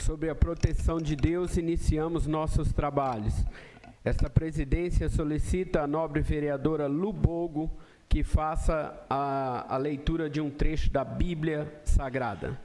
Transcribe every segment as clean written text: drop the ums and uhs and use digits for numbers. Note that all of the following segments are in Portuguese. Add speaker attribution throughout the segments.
Speaker 1: Sob a proteção de Deus, iniciamos nossos trabalhos. Esta presidência solicita a nobre vereadora Lubogo que faça a leitura de um trecho da Bíblia Sagrada.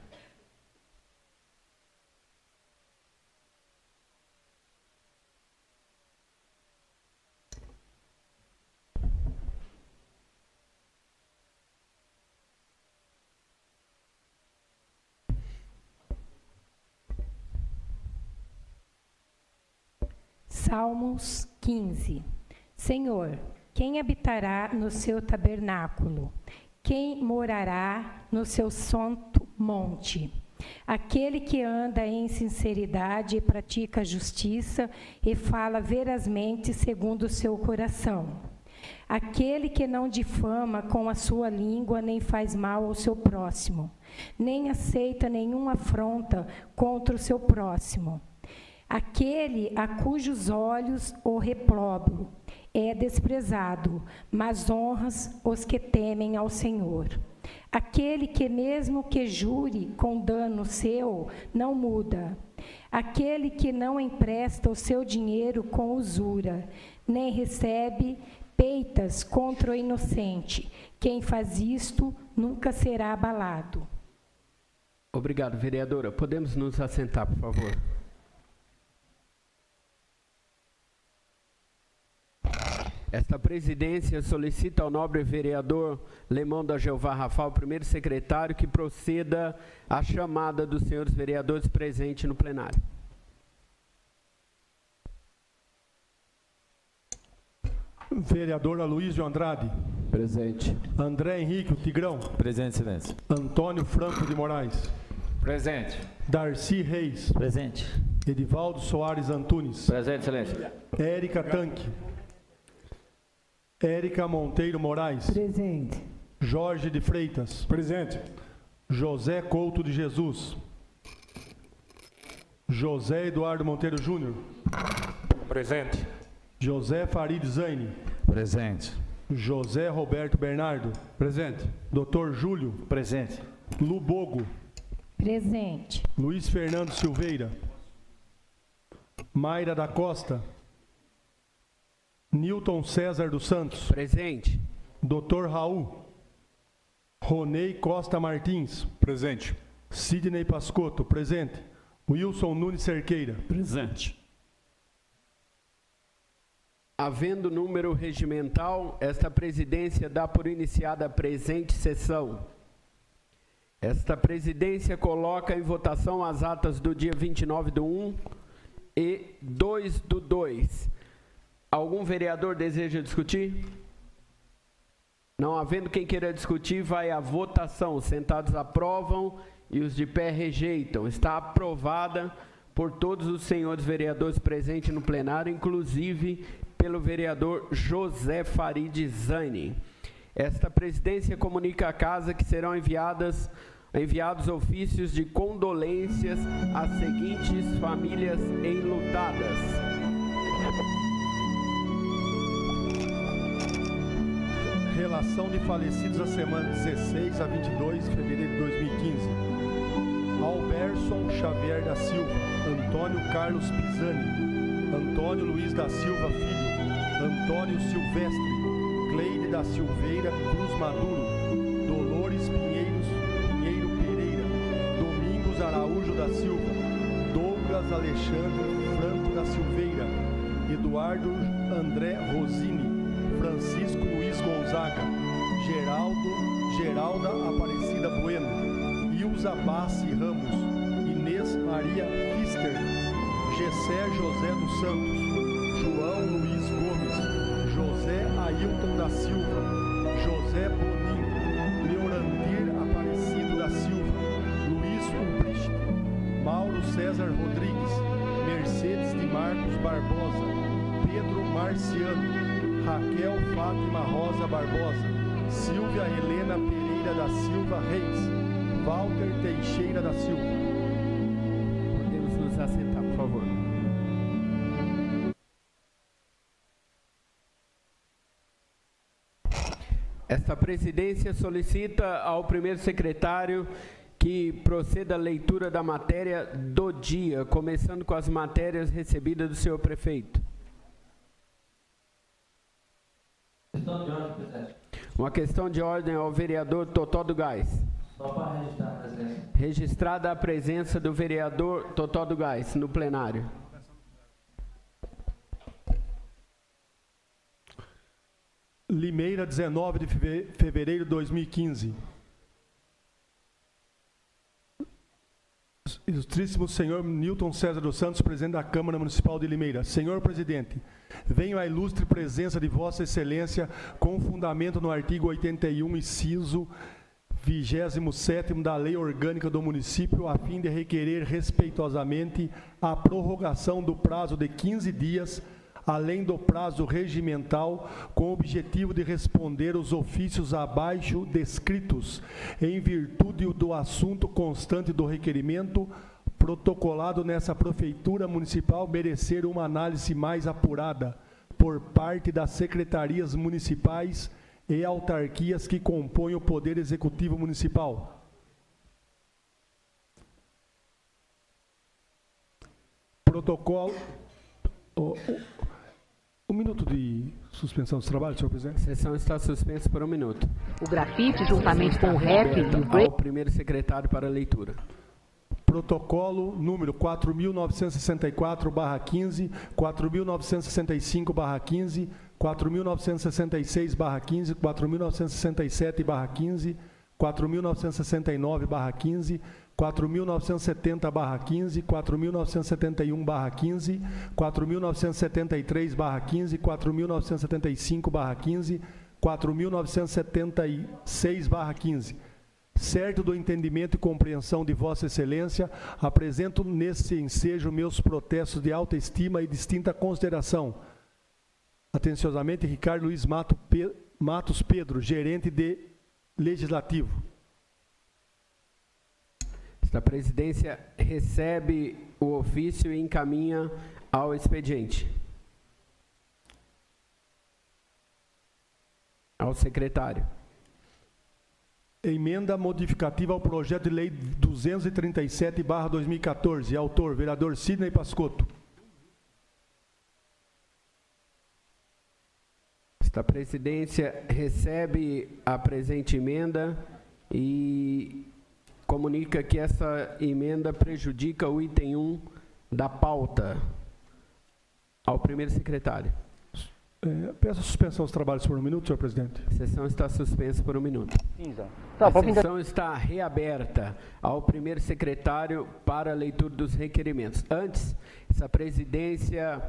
Speaker 2: Salmos 15. Senhor, quem habitará no seu tabernáculo? Quem morará no seu santo monte? Aquele que anda em sinceridade e pratica justiça e fala verazmente segundo o seu coração. Aquele que não difama com a sua língua nem faz mal ao seu próximo, nem aceita nenhuma afronta contra o seu próximo. Aquele a cujos olhos o reprobro é desprezado, mas honras os que temem ao Senhor. Aquele que mesmo que jure com dano seu, não muda. Aquele que não empresta o seu dinheiro com usura, nem recebe peitas contra o inocente. Quem faz isto nunca será abalado.
Speaker 1: Obrigado, vereadora. Podemos nos assentar, por favor? Esta presidência solicita ao nobre vereador Lemão da Jeová Rafal, primeiro secretário, que proceda à chamada dos senhores vereadores presentes no plenário.
Speaker 3: Vereador Aloysio Andrade.
Speaker 4: Presente.
Speaker 3: André Henrique, o Tigrão.
Speaker 4: Presente, excelência.
Speaker 3: Antônio Franco de Moraes.
Speaker 4: Presente.
Speaker 3: Darcy Reis.
Speaker 4: Presente.
Speaker 3: Edivaldo Soares Antunes.
Speaker 4: Presente, excelência.
Speaker 3: Érica Tanque. Érica Monteiro Moraes.
Speaker 5: Presente.
Speaker 3: Jorge de Freitas.
Speaker 6: Presente.
Speaker 3: José Couto de Jesus. José Eduardo Monteiro Júnior.
Speaker 6: Presente.
Speaker 3: José Farid Zaine.
Speaker 4: Presente.
Speaker 3: José Roberto Bernardo.
Speaker 6: Presente.
Speaker 3: Dr. Júlio.
Speaker 4: Presente.
Speaker 3: Lubogo.
Speaker 2: Presente.
Speaker 3: Luiz Fernando Silveira. Mayra da Costa. Newton César dos Santos.
Speaker 1: Presente.
Speaker 3: Dr. Raul. Ronei Costa Martins.
Speaker 6: Presente.
Speaker 3: Sidney Pascotto. Presente. Wilson Nunes Cerqueira.
Speaker 6: Presente.
Speaker 1: Havendo número regimental, esta presidência dá por iniciada a presente sessão. Esta presidência coloca em votação as atas do dia 29/1 e 2/2. Algum vereador deseja discutir? Não havendo quem queira discutir, vai à votação. Os sentados aprovam e os de pé rejeitam. Está aprovada por todos os senhores vereadores presentes no plenário, inclusive pelo vereador José Farid Zaine. Esta presidência comunica à casa que serão enviados ofícios de condolências às seguintes famílias enlutadas.
Speaker 3: Relação de falecidos a semana 16 a 22 de fevereiro de 2015. Alberson Xavier da Silva, Antônio Carlos Pisani, Antônio Luiz da Silva Filho, Antônio Silvestre, Cleide da Silveira Cruz Maduro, Dolores Pinheiro Pereira, Domingos Araújo da Silva, Douglas Alexandre Franco da Silveira, Eduardo André Rosini, Francisco Luiz Gonzaga, Geralda Aparecida Bueno, Ilza Bassi Ramos, Inês Maria Pfister, Gessé José dos Santos, João Luiz Gomes, José Ailton da Silva, José Boninho, Leorandir Aparecido da Silva, Luiz Umbrist, Mauro César Rodrigues, Mercedes de Marcos Barbosa, Pedro Marciano, Raquel Fátima Rosa Barbosa, Silvia Helena Pereira da Silva Reis, Walter Teixeira da Silva.
Speaker 1: Podemos nos assentar, por favor. Esta presidência solicita ao primeiro secretário que proceda a leitura da matéria do dia, começando com as matérias recebidas do senhor prefeito.
Speaker 5: Questão de ordem, presidente.
Speaker 1: Uma questão de ordem ao vereador Totó do Gás.
Speaker 5: Só para registrar a presença.
Speaker 1: Registrada a presença do vereador Totó do Gás no plenário.
Speaker 3: Limeira, 19 de fevereiro de 2015. Ilustríssimo senhor Newton César dos Santos, presidente da Câmara Municipal de Limeira. Senhor presidente, venho à ilustre presença de Vossa Excelência com fundamento no artigo 81, inciso 27º da Lei Orgânica do Município, a fim de requerer respeitosamente a prorrogação do prazo de 15 dias, além do prazo regimental, com o objetivo de responder os ofícios abaixo descritos, em virtude do assunto constante do requerimento, protocolado nessa Prefeitura Municipal, merecer uma análise mais apurada por parte das secretarias municipais e autarquias que compõem o Poder Executivo Municipal. Protocolo... Um minuto de suspensão dos trabalhos, senhor presidente.
Speaker 1: A sessão está suspensa por 1 minuto.
Speaker 7: O grafite, juntamente com o rap e o break.
Speaker 1: Ao primeiro secretário para leitura.
Speaker 3: Protocolo número 4.964/15, 4.965/15, 4.966/15, 4.967/15, 4.969/15, 4.970/15, 4.971/15, 4.973/15, 4.975/15, 4.976/15. Certo do entendimento e compreensão de Vossa Excelência, apresento nesse ensejo meus protestos de alta estima e distinta consideração. Atenciosamente, Ricardo Luiz Matos Pedro, gerente de Legislativo.
Speaker 1: Esta presidência recebe o ofício e encaminha ao expediente. Ao secretário.
Speaker 3: Emenda modificativa ao projeto de lei 237/2014. Autor, vereador Sidney Pascotto.
Speaker 1: Esta presidência recebe a presente emenda e comunica que essa emenda prejudica o item 1 da pauta. Ao primeiro secretário.
Speaker 3: Peço a suspensão dos trabalhos por 1 minuto, senhor presidente.
Speaker 1: A sessão está suspensa por 1 minuto. A sessão está reaberta ao primeiro secretário para a leitura dos requerimentos. Antes, essa presidência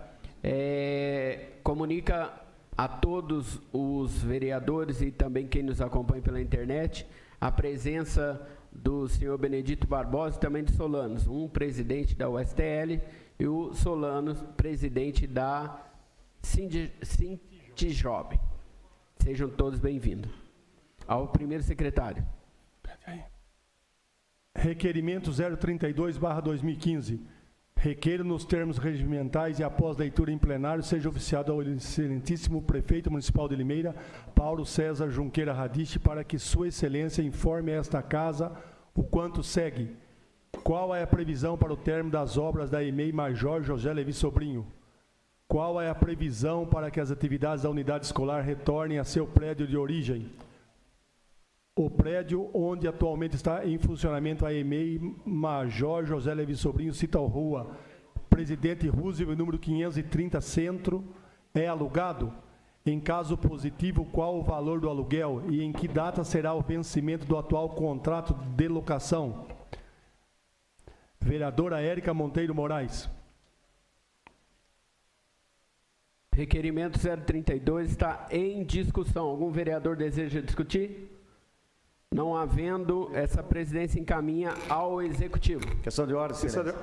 Speaker 1: comunica a todos os vereadores e também quem nos acompanha pela internet a presença do senhor Benedito Barbosa e também de Solanos, um presidente da USTL e o Solanos, presidente da Sintijob. Sejam todos bem-vindos. Ao primeiro secretário.
Speaker 3: Requerimento 032/2015. Requeiro nos termos regimentais e após leitura em plenário seja oficiado ao excelentíssimo prefeito municipal de Limeira, Paulo César Junqueira Radiche, para que sua excelência informe a esta casa o quanto segue. Qual é a previsão para o término das obras da EMEI Major José Levi Sobrinho? Qual é a previsão para que as atividades da unidade escolar retornem a seu prédio de origem? O prédio onde atualmente está em funcionamento a EMEI Major José Levi Sobrinho, Cital Rua, Presidente Roosevelt, número 530, Centro, é alugado? Em caso positivo, qual o valor do aluguel e em que data será o vencimento do atual contrato de locação? Vereadora Érica Monteiro Moraes.
Speaker 1: Requerimento 032 está em discussão. Algum vereador deseja discutir? Não havendo, essa presidência encaminha ao Executivo.
Speaker 8: Questão de ordem, senhor.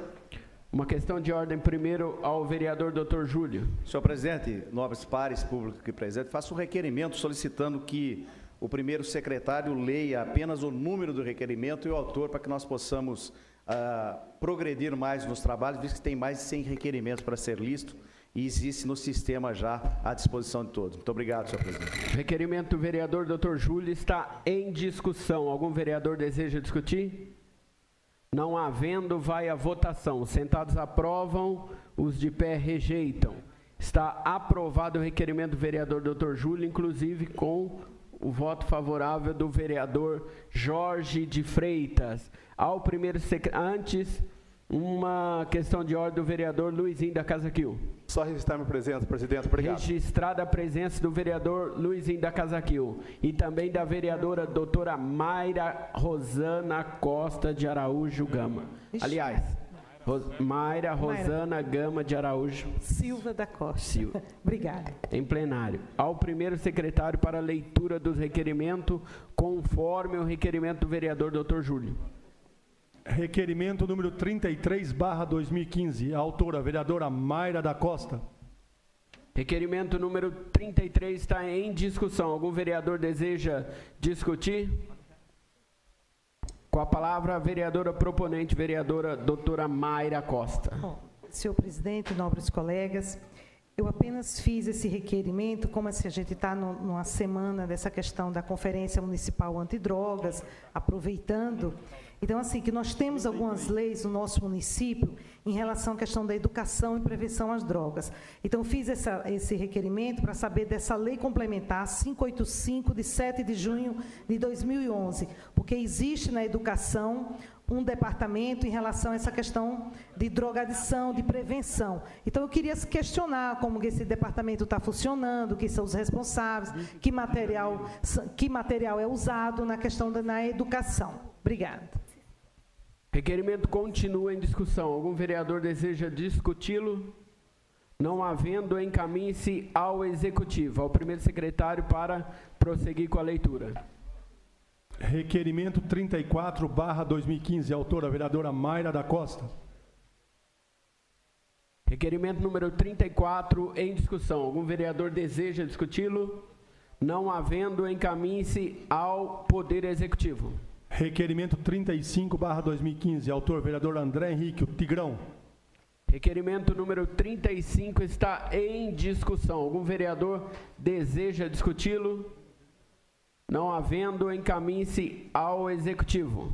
Speaker 1: Uma questão de ordem primeiro ao vereador Dr. Júlio.
Speaker 8: Senhor presidente, nobres pares, público aqui presente, faço um requerimento solicitando que o primeiro secretário leia apenas o número do requerimento e o autor para que nós possamos progredir mais nos trabalhos, visto que tem mais de 100 requerimentos para ser listo e existe no sistema já à disposição de todos. Muito obrigado, senhor presidente.
Speaker 1: Requerimento do vereador Dr. Júlio está em discussão. Algum vereador deseja discutir? Não havendo, vai à votação. Os sentados aprovam, os de pé rejeitam. Está aprovado o requerimento do vereador Dr. Júlio, inclusive com o voto favorável do vereador Jorge de Freitas. Ao primeiro antes, uma questão de ordem do vereador Luizinho da Casa Quil.
Speaker 6: Só registrar minha presença, presidente. Obrigado.
Speaker 1: Registrada a presença do vereador Luizinho da Casa Quil e também da vereadora doutora Mayra Rosana Costa de Araújo Gama. Aliás, Mayra Rosana Gama de Araújo
Speaker 9: Silva da Costa. Obrigada.
Speaker 1: Em plenário. Ao primeiro secretário para a leitura dos requerimentos, conforme o requerimento do vereador Dr. Júlio.
Speaker 3: Requerimento número 33/2015, autora vereadora Mayra da Costa.
Speaker 1: Requerimento número 33 está em discussão. Algum vereador deseja discutir? Com a palavra, a vereadora proponente, vereadora doutora Mayra Costa.
Speaker 9: Bom, senhor presidente, nobres colegas, eu apenas fiz esse requerimento, como assim, a gente está numa semana dessa questão da Conferência Municipal Antidrogas, aproveitando. Então, assim, que nós temos algumas leis no nosso município em relação à questão da educação e prevenção às drogas. Então, fiz esse requerimento para saber dessa lei complementar 585, de 7 de junho de 2011, porque existe na educação um departamento em relação a essa questão de drogadição, de prevenção. Então, eu queria questionar como que esse departamento está funcionando, quem são os responsáveis, que material é usado na questão na educação. Obrigada.
Speaker 1: Requerimento continua em discussão. Algum vereador deseja discuti-lo? Não havendo, encaminhe-se ao Executivo, ao primeiro secretário para prosseguir com a leitura.
Speaker 3: Requerimento 34/2015, autora vereadora Mayra da Costa.
Speaker 1: Requerimento número 34 em discussão. Algum vereador deseja discuti-lo? Não havendo, encaminhe-se ao Poder Executivo.
Speaker 3: Requerimento 35/2015, autor vereador André Henrique, o Tigrão.
Speaker 1: Requerimento número 35 está em discussão. Algum vereador deseja discuti-lo? Não havendo, encaminhe-se ao Executivo.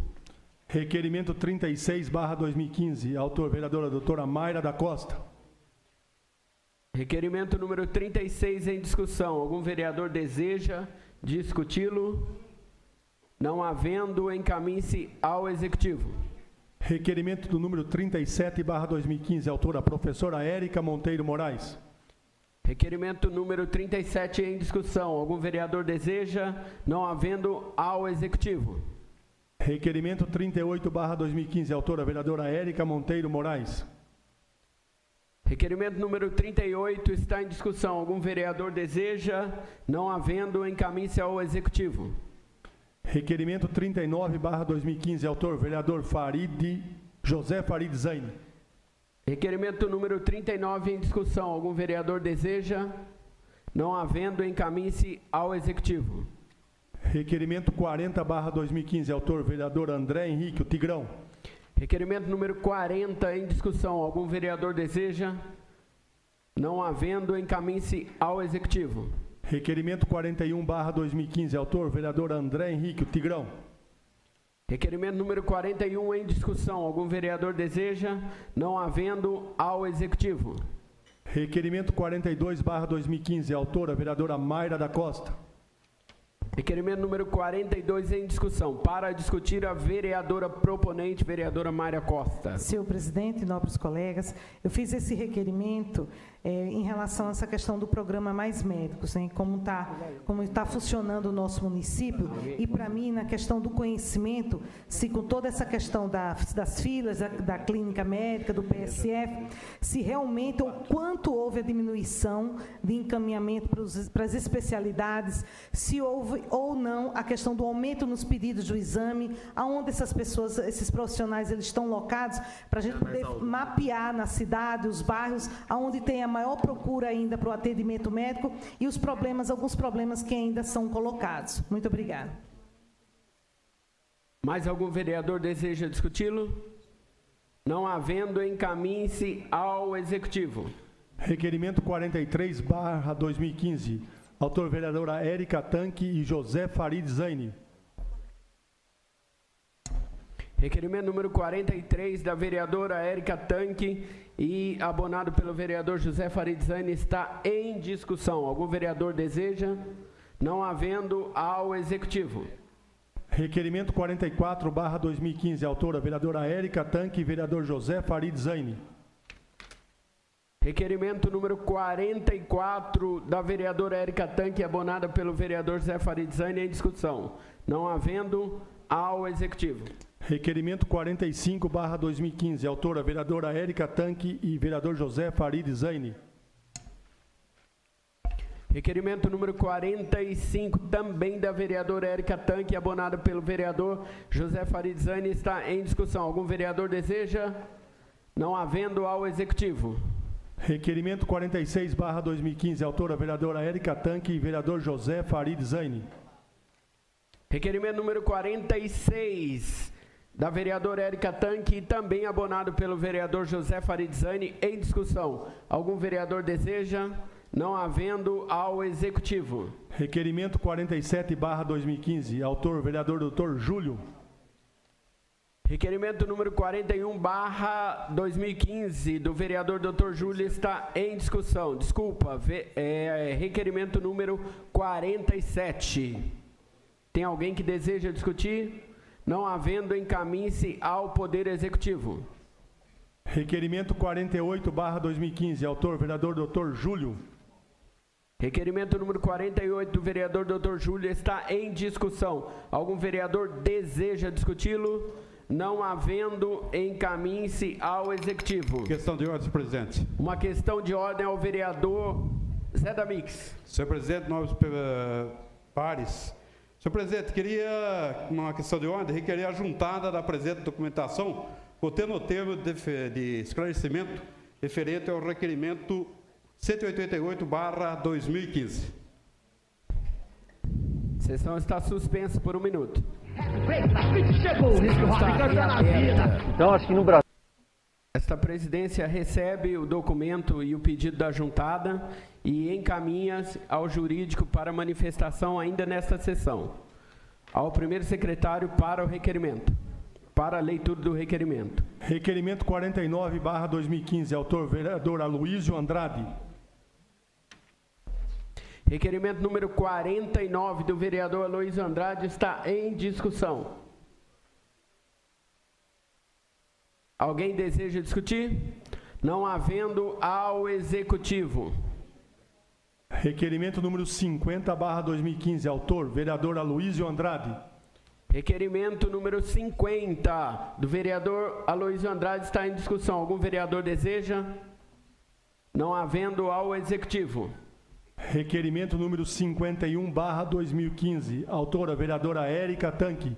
Speaker 3: Requerimento 36/2015, autor vereadora doutora Mayra da Costa.
Speaker 1: Requerimento número 36 em discussão. Algum vereador deseja discuti-lo? Não havendo, encaminhe-se ao Executivo.
Speaker 3: Requerimento do número 37/2015, autora professora Érica Monteiro Moraes.
Speaker 1: Requerimento número 37 em discussão. Algum vereador deseja? Não havendo, ao Executivo.
Speaker 3: Requerimento 38/2015, autora vereadora Érica Monteiro Moraes.
Speaker 1: Requerimento número 38 está em discussão. Algum vereador deseja? Não havendo, encaminhe-se ao Executivo.
Speaker 3: Requerimento 39/2015, autor vereador José Farid Zaine.
Speaker 1: Requerimento número 39 em discussão. Algum vereador deseja? Não havendo, encaminhe-se ao Executivo.
Speaker 3: Requerimento 40/2015, autor vereador André Henrique, o Tigrão.
Speaker 1: Requerimento número 40 em discussão. Algum vereador deseja? Não havendo, encaminhe-se ao Executivo.
Speaker 3: Requerimento 41/2015, autor vereador André Henrique, o Tigrão.
Speaker 1: Requerimento número 41 em discussão. Algum vereador deseja? Não havendo, ao Executivo.
Speaker 3: Requerimento 42/2015, autora vereadora Mayra da Costa.
Speaker 1: Requerimento número 42 em discussão. Para discutir, a vereadora proponente, vereadora Mayra Costa.
Speaker 9: Senhor presidente, nobres colegas, eu fiz esse requerimento em relação a essa questão do programa Mais Médicos, né? Como está funcionando o nosso município, e para mim, na questão do conhecimento, se com toda essa questão das filas, da clínica médica, do PSF, se realmente, ou quanto houve a diminuição de encaminhamento para as especialidades, se houve ou não a questão do aumento nos pedidos do exame, aonde essas pessoas, esses profissionais, eles estão locados, para a gente poder mapear na cidade, os bairros, aonde tem a maior procura ainda para o atendimento médico e os problemas, alguns problemas que ainda são colocados. Muito obrigada.
Speaker 1: Mais algum vereador deseja discuti-lo? Não havendo, encaminhe-se ao Executivo.
Speaker 3: Requerimento 43/2015, autor vereadora Érica Tanque e José Farid Zaine.
Speaker 1: Requerimento número 43, da vereadora Érica Tanque e abonado pelo vereador José Farid Zaini, está em discussão. Algum vereador deseja? Não havendo, ao Executivo.
Speaker 3: Requerimento 44/2015, autora vereadora Érica Tanque e vereador José Farid Zaini.
Speaker 1: Requerimento número 44, da vereadora Érica Tanque, abonada pelo vereador José Farid Zaini, em discussão. Não havendo, ao Executivo.
Speaker 3: Requerimento 45/2015, autora vereadora Érica Tanque e vereador José Farid Zaini.
Speaker 1: Requerimento número 45, também da vereadora Érica Tanque, abonada pelo vereador José Farid Zaini, está em discussão. Algum vereador deseja? Não havendo, ao Executivo.
Speaker 3: Requerimento 46/2015, autora vereadora Érica Tanque e vereador José Farid Zaini.
Speaker 1: Requerimento número 46, da vereadora Érica Tanque e também abonado pelo vereador José Farid Zaini, em discussão. Algum vereador deseja? Não havendo, ao Executivo.
Speaker 3: Requerimento 47/2015, autor vereador Dr. Júlio.
Speaker 1: Requerimento número 41/2015, do vereador Dr. Júlio, está em discussão. Desculpa, requerimento número 47. Tem alguém que deseja discutir? Não havendo, encaminhe-se ao Poder Executivo.
Speaker 3: Requerimento 48/2015, autor vereador Dr. Júlio.
Speaker 1: Requerimento número 48, do vereador Dr. Júlio, está em discussão. Algum vereador deseja discuti-lo? Não havendo, encaminhe-se ao Executivo.
Speaker 10: Questão de ordem, senhor presidente.
Speaker 1: Uma questão de ordem ao vereador Zé Damix.
Speaker 10: Senhor presidente, nobres pares. Senhor presidente, queria uma questão de ordem, requerer a juntada da presente documentação, contendo o termo de esclarecimento referente ao requerimento 188/2015.
Speaker 1: Sessão está suspensa por 1 minuto.
Speaker 7: Então, acho que no Brasil.
Speaker 1: Esta presidência recebe o documento e o pedido da juntada e encaminha ao jurídico para manifestação ainda nesta sessão. Ao primeiro secretário para o requerimento. Para a leitura do requerimento.
Speaker 3: Requerimento 49/2015, autor vereador Aloísio Andrade.
Speaker 1: Requerimento número 49, do vereador Aloísio Andrade, está em discussão. Alguém deseja discutir? Não havendo, ao Executivo.
Speaker 3: Requerimento número 50/2015, autor vereador Aloísio Andrade.
Speaker 1: Requerimento número 50, do vereador Aloísio Andrade, está em discussão. Algum vereador deseja? Não havendo, ao Executivo.
Speaker 3: Requerimento número 51/2015, autora vereadora Érica Tanque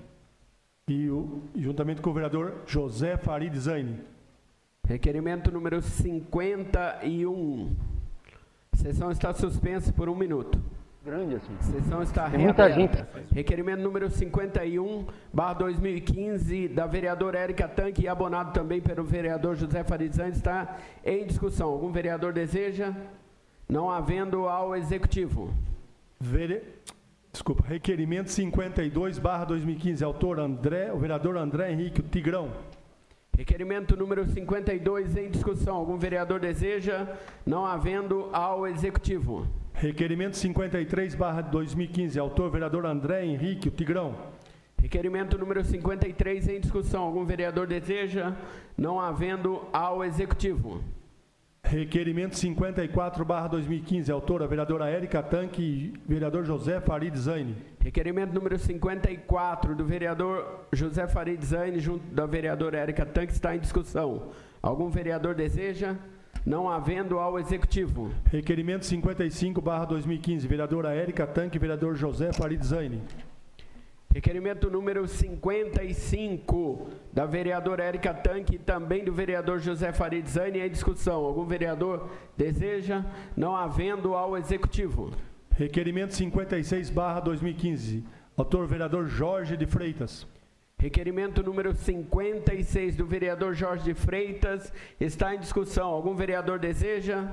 Speaker 3: e juntamente com o vereador José Farid Zaini.
Speaker 1: Requerimento número 51. Sessão está suspensa por 1 minuto.
Speaker 7: Grande assim.
Speaker 1: Sessão está
Speaker 7: Tem muita
Speaker 1: reaberta. Requerimento número 51/2015, da vereadora Érica Tanque e abonado também pelo vereador José Farid Zaini, está em discussão. Algum vereador deseja? Não havendo, ao Executivo.
Speaker 3: Requerimento 52/2015, autor o vereador André Henrique Tigrão.
Speaker 1: Requerimento número 52 em discussão. Algum vereador deseja? Não havendo, ao Executivo.
Speaker 3: Requerimento 53/2015, autor vereador André Henrique Tigrão.
Speaker 1: Requerimento número 53 em discussão. Algum vereador deseja? Não havendo, ao Executivo.
Speaker 3: Requerimento 54/2015, autora vereadora Érica Tanque e vereador José Farid Zaini.
Speaker 1: Requerimento número 54, do vereador José Farid Zaini, junto da vereadora Érica Tanque, está em discussão. Algum vereador deseja? Não havendo, ao Executivo.
Speaker 3: Requerimento 55/2015, vereadora Érica Tanque e vereador José Farid Zaini.
Speaker 1: Requerimento número 55, da vereadora Érica Tanque e também do vereador José Farid Zaini, em discussão. Algum vereador deseja? Não havendo, ao Executivo.
Speaker 3: Requerimento 56/2015, autor vereador Jorge de Freitas.
Speaker 1: Requerimento número 56, do vereador Jorge de Freitas, está em discussão. Algum vereador deseja?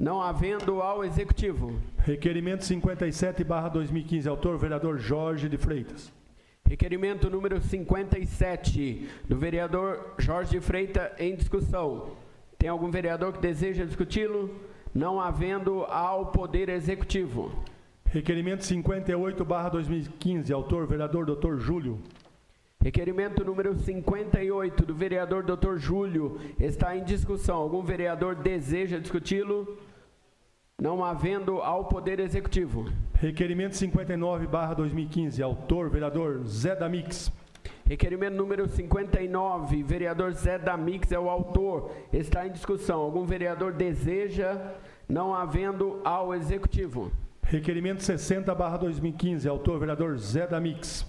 Speaker 1: Não havendo, ao Executivo.
Speaker 3: Requerimento 57/2015, autor vereador Jorge de Freitas.
Speaker 1: Requerimento número 57, do vereador Jorge de Freitas, em discussão. Tem algum vereador que deseja discuti-lo? Não havendo, ao Poder Executivo.
Speaker 3: Requerimento 58/2015, autor vereador Dr. Júlio.
Speaker 1: Requerimento número 58, do vereador Dr. Júlio, está em discussão. Algum vereador deseja discuti-lo? Não havendo, ao Poder Executivo.
Speaker 3: Requerimento 59/2015, autor vereador Zé Damix.
Speaker 1: Requerimento número 59, vereador Zé Damix é o autor, está em discussão. Algum vereador deseja? Não havendo, ao Executivo.
Speaker 3: Requerimento 60/2015, autor vereador Zé Damix.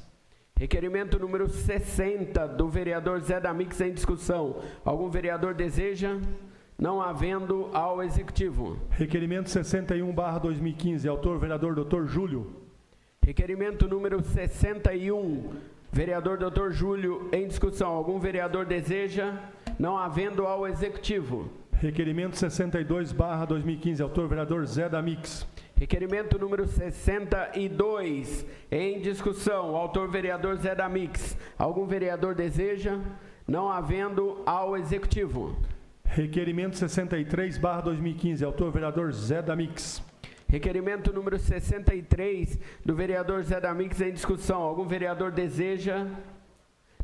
Speaker 1: Requerimento número 60, do vereador Zé Damix em discussão. Algum vereador deseja? Não havendo, ao Executivo.
Speaker 3: Requerimento 61/2015, autor vereador Dr. Júlio.
Speaker 1: Requerimento número 61, vereador Dr. Júlio em discussão. Algum vereador deseja? Não havendo, ao Executivo.
Speaker 3: Requerimento 62/2015, autor vereador Zé Damix.
Speaker 1: Requerimento número 62, em discussão, autor vereador Zé Damix. Algum vereador deseja? Não havendo, ao Executivo.
Speaker 3: Requerimento 63/2015, autor vereador Zé Damix.
Speaker 1: Requerimento número 63, do vereador Zé Damix em discussão. Algum vereador deseja?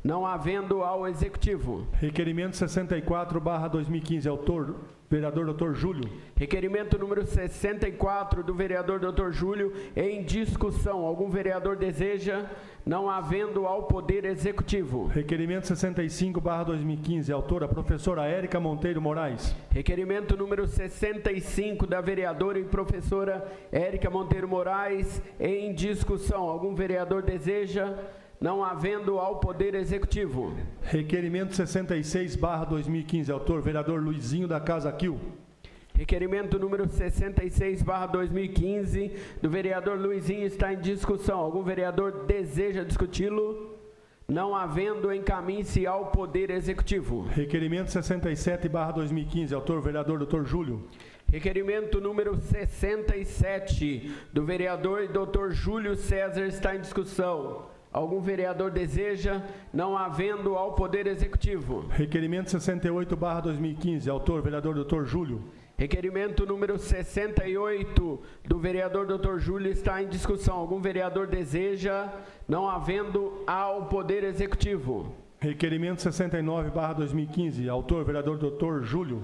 Speaker 1: Não havendo, ao Executivo.
Speaker 3: Requerimento 64/2015, autor vereador Dr. Júlio.
Speaker 1: Requerimento número 64, do vereador Dr. Júlio, em discussão. Algum vereador deseja? Não havendo, ao Poder Executivo.
Speaker 3: Requerimento 65/2015, autora professora Érica Monteiro Moraes.
Speaker 1: Requerimento número 65, da vereadora e professora Érica Monteiro Moraes, em discussão. Algum vereador deseja? Não havendo, ao Poder Executivo.
Speaker 3: Requerimento 66/2015, autor vereador Luizinho da Casa Quil.
Speaker 1: Requerimento número 66/2015, do vereador Luizinho, está em discussão. Algum vereador deseja discuti-lo? Não havendo, encaminhe-se ao Poder Executivo.
Speaker 3: Requerimento 67/2015, autor vereador Dr. Júlio.
Speaker 1: Requerimento número 67, do vereador Dr. Júlio César, está em discussão. Algum vereador deseja? Não havendo, ao Poder Executivo.
Speaker 3: Requerimento 68/2015, autor vereador Dr. Júlio.
Speaker 1: Requerimento número 68, do vereador Dr. Júlio, está em discussão. Algum vereador deseja? Não havendo, ao Poder Executivo.
Speaker 3: Requerimento 69/2015, autor vereador Dr. Júlio.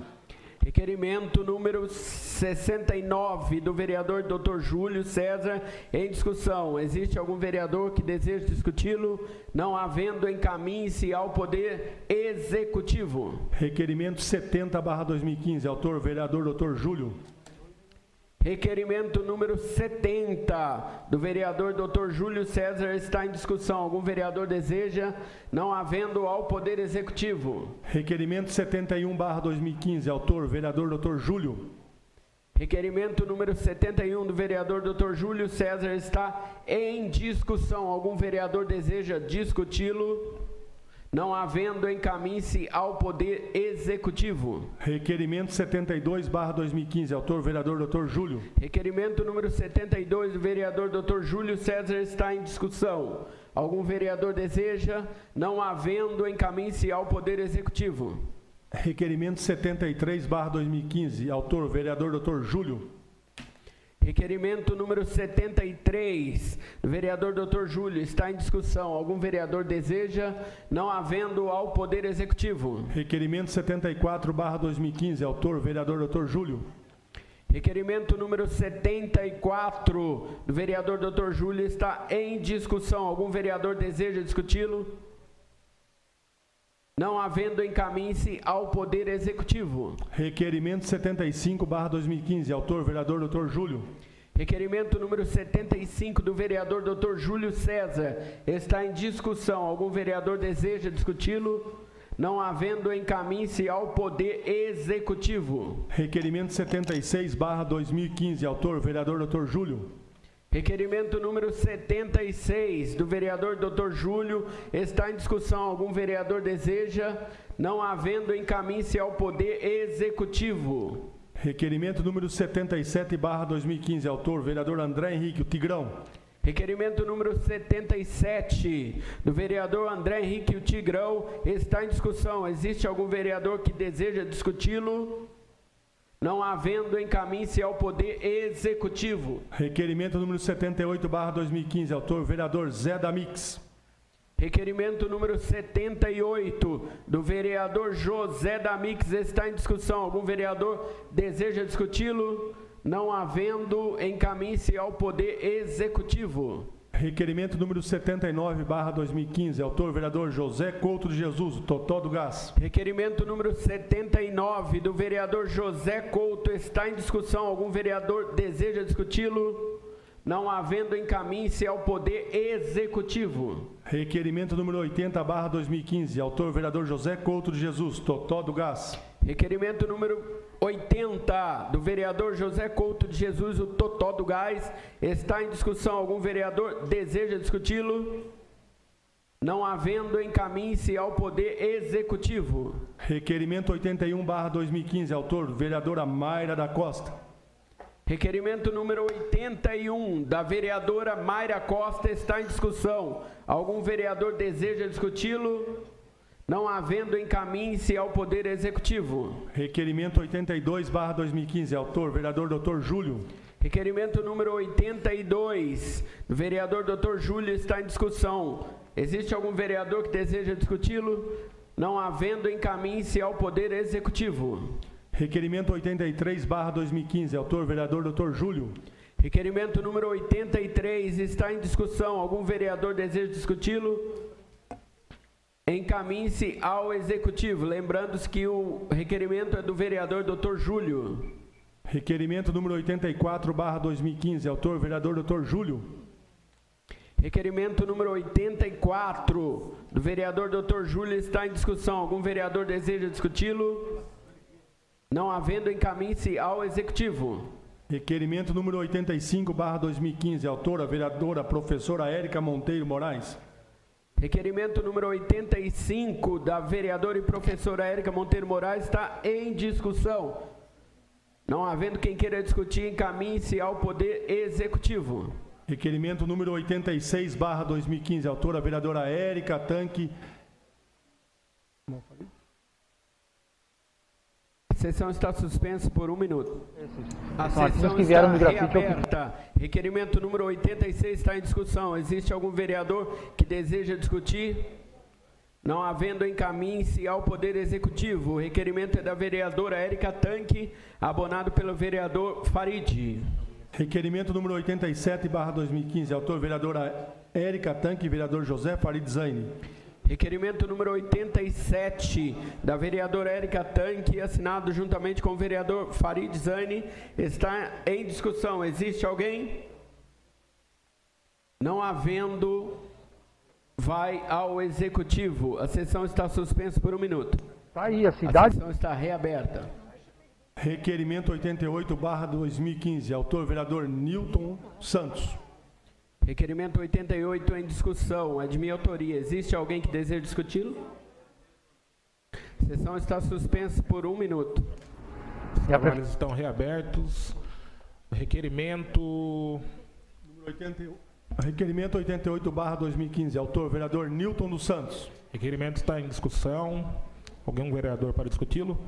Speaker 1: Requerimento número 69, do vereador Dr. Júlio César, em discussão. Existe algum vereador que deseja discuti-lo? Não havendo, encaminhe-se ao Poder Executivo.
Speaker 3: Requerimento 70/2015, autor vereador Dr. Júlio.
Speaker 1: Requerimento número 70, do vereador Dr. Júlio César, está em discussão. Algum vereador deseja? Não havendo, ao Poder Executivo.
Speaker 3: Requerimento 71/2015, autor vereador Dr. Júlio.
Speaker 1: Requerimento número 71, do vereador Dr. Júlio César, está em discussão. Algum vereador deseja discuti-lo? Não havendo, encaminhe-se ao Poder Executivo.
Speaker 3: Requerimento 72/2015, autor vereador Dr. Júlio.
Speaker 1: Requerimento número 72, do vereador Dr. Júlio César, está em discussão. Algum vereador deseja? Não havendo, encaminhe-se ao Poder Executivo.
Speaker 3: Requerimento 73/2015, autor vereador Dr. Júlio.
Speaker 1: Requerimento número 73, do vereador Dr. Júlio, está em discussão. Algum vereador deseja? Não havendo, ao Poder Executivo.
Speaker 3: Requerimento 74/2015, autor vereador Dr. Júlio.
Speaker 1: Requerimento número 74, do vereador Dr. Júlio, está em discussão. Algum vereador deseja discuti-lo? Não havendo, encaminhe-se ao Poder Executivo.
Speaker 3: Requerimento 75/2015, autor vereador Dr. Júlio.
Speaker 1: Requerimento número 75, do vereador Dr. Júlio César, está em discussão. Algum vereador deseja discuti-lo? Não havendo, encaminhe-se ao Poder Executivo.
Speaker 3: Requerimento 76/2015, autor vereador Dr. Júlio.
Speaker 1: Requerimento número 76, do vereador Dr. Júlio, está em discussão. Algum vereador deseja? Não havendo, encaminhe-se ao Poder Executivo.
Speaker 3: Requerimento número 77/2015, autor vereador André Henrique, o Tigrão.
Speaker 1: Requerimento número 77, do vereador André Henrique Tigrão, está em discussão. Existe algum vereador que deseja discuti-lo? Não havendo, encaminhe-se ao Poder Executivo.
Speaker 3: Requerimento número 78/2015, autor vereador Zé Damix.
Speaker 1: Requerimento número 78, do vereador José Damix, está em discussão. Algum vereador deseja discuti-lo? Não havendo, encaminhe-se ao Poder Executivo.
Speaker 3: Requerimento número 79/2015, autor vereador José Couto de Jesus, Totó do Gás.
Speaker 1: Requerimento número 79, do vereador José Couto, está em discussão. Algum vereador deseja discuti-lo? Não havendo, encaminhe-se ao Poder Executivo.
Speaker 3: Requerimento número 80/2015, autor vereador José Couto de Jesus, Totó do Gás.
Speaker 1: Requerimento número 80, do vereador José Couto de Jesus, o Totó do Gás, está em discussão. Algum vereador deseja discuti-lo? Não havendo, encaminhe-se ao Poder Executivo.
Speaker 3: Requerimento 81/2015, autor vereadora Mayra da Costa.
Speaker 1: Requerimento número 81, da vereadora Mayra Costa, está em discussão. Algum vereador deseja discuti-lo? Não havendo, encaminhe-se ao Poder Executivo.
Speaker 3: Requerimento 82/2015, autor vereador Dr. Júlio.
Speaker 1: Requerimento número 82, do vereador Dr. Júlio, está em discussão. Existe algum vereador que deseja discuti-lo? Não havendo, encaminhe-se ao Poder Executivo.
Speaker 3: Requerimento 83/2015, autor vereador Dr. Júlio.
Speaker 1: Requerimento número 83 está em discussão. Algum vereador deseja discuti-lo? Encaminhe-se ao Executivo. Lembrando-se que o requerimento é do vereador Dr. Júlio.
Speaker 3: Requerimento número 84/2015, autor vereador Dr. Júlio.
Speaker 1: Requerimento número 84, do vereador Dr. Júlio, está em discussão. Algum vereador deseja discuti-lo? Não havendo, encaminhe-se ao Executivo.
Speaker 3: Requerimento número 85/2015, autora vereadora professora Érica Monteiro Moraes.
Speaker 1: Requerimento número 85, da vereadora e professora Érica Monteiro Moraes, está em discussão. Não havendo quem queira discutir, encaminhe-se ao Poder Executivo.
Speaker 3: Requerimento número 86/2015, autora vereadora Érica Tanque.
Speaker 1: A sessão está suspensa por 1 minuto. A
Speaker 7: São
Speaker 1: sessão
Speaker 7: que vieram
Speaker 1: está
Speaker 7: no grafite
Speaker 1: reaberta. Requerimento número 86 está em discussão. Existe algum vereador que deseja discutir? Não havendo, encaminhe-se ao Poder Executivo. O requerimento é da vereadora Érica Tanque, abonado pelo vereador Farid.
Speaker 3: Requerimento número 87/2015, autor vereadora Érica Tanque e vereador José Farid Zaine.
Speaker 1: Requerimento número 87, da vereadora Érica Tanque, assinado juntamente com o vereador Farid Zaine, está em discussão. Existe alguém? Não havendo, vai ao Executivo. A sessão está suspensa por 1 minuto.
Speaker 7: Tá aí, a cidade.
Speaker 1: A sessão está reaberta.
Speaker 3: Requerimento 88/2015, autor vereador Newton Santos.
Speaker 1: Requerimento 88 em discussão, é de minha autoria. Existe alguém que deseja discuti-lo? A sessão está suspensa por 1 minuto.
Speaker 11: Os trabalhos estão reabertos. Requerimento...
Speaker 3: Requerimento 88/2015, autor vereador Newton dos Santos.
Speaker 11: Requerimento está em discussão. Algum vereador para discuti-lo?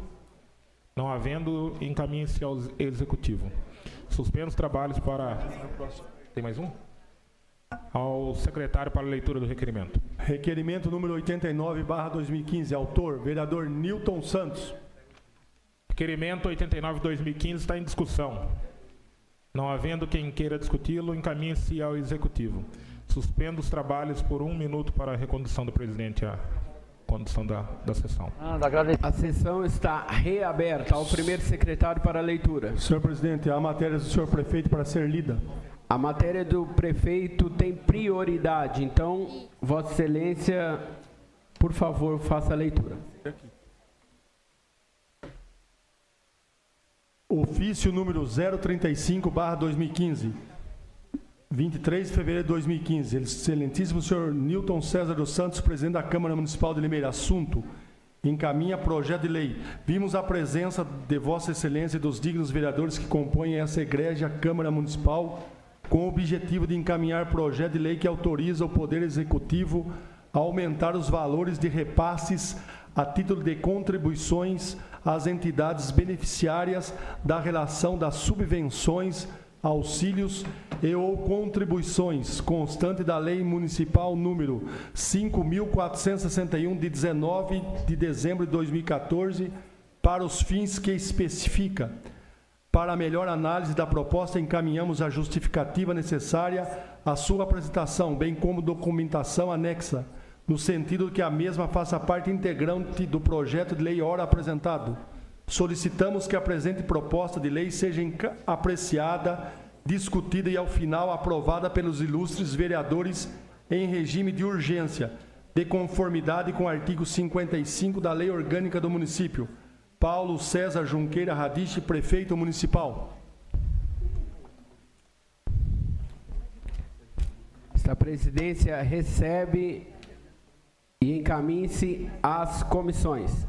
Speaker 11: Não havendo, encaminhe-se ao Executivo. Suspendo os trabalhos para... Tem mais um? Ao secretário para a leitura do requerimento.
Speaker 3: Requerimento número 89/2015, autor vereador Newton Santos.
Speaker 11: Requerimento 89/2015 está em discussão. Não havendo quem queira discuti-lo, encaminhe-se ao Executivo. Suspendo os trabalhos por 1 minuto para a recondução do presidente à condução da sessão.
Speaker 1: A sessão está reaberta. Ao primeiro secretário para a leitura.
Speaker 3: Senhor presidente, a matéria do senhor prefeito para ser lida.
Speaker 1: A matéria do prefeito tem prioridade, então, Vossa Excelência, por favor, faça a leitura.
Speaker 3: Ofício número 035/2015, 23 de fevereiro de 2015. Excelentíssimo senhor Newton César dos Santos, presidente da Câmara Municipal de Limeira. Assunto: encaminha projeto de lei. Vimos a presença de Vossa Excelência e dos dignos vereadores que compõem essa egrégia Câmara Municipal com o objetivo de encaminhar projeto de lei que autoriza o Poder Executivo a aumentar os valores de repasses a título de contribuições às entidades beneficiárias da relação das subvenções, auxílios e ou contribuições constante da Lei Municipal número 5.461, de 19 de dezembro de 2014, para os fins que especifica. Para a melhor análise da proposta, encaminhamos a justificativa necessária à sua apresentação, bem como documentação anexa, no sentido que a mesma faça parte integrante do projeto de lei ora apresentado. Solicitamos que a presente proposta de lei seja apreciada, discutida e, ao final, aprovada pelos ilustres vereadores em regime de urgência, de conformidade com o artigo 55 da Lei Orgânica do Município. Paulo César Junqueira Radiche, Prefeito Municipal.
Speaker 1: Esta presidência recebe e encaminhe-se às comissões.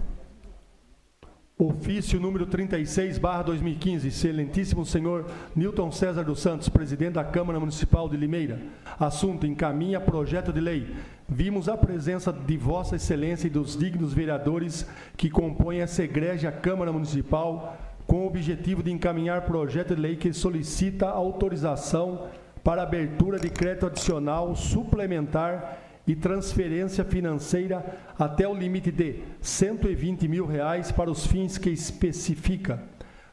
Speaker 3: Ofício número 36/2015, excelentíssimo senhor Nilton César dos Santos, presidente da Câmara Municipal de Limeira. Assunto: encaminha projeto de lei. Vimos a presença de Vossa Excelência e dos dignos vereadores que compõem essa egrégia Câmara Municipal com o objetivo de encaminhar projeto de lei que solicita autorização para abertura de crédito adicional suplementar e transferência financeira até o limite de R$ 120 mil para os fins que especifica.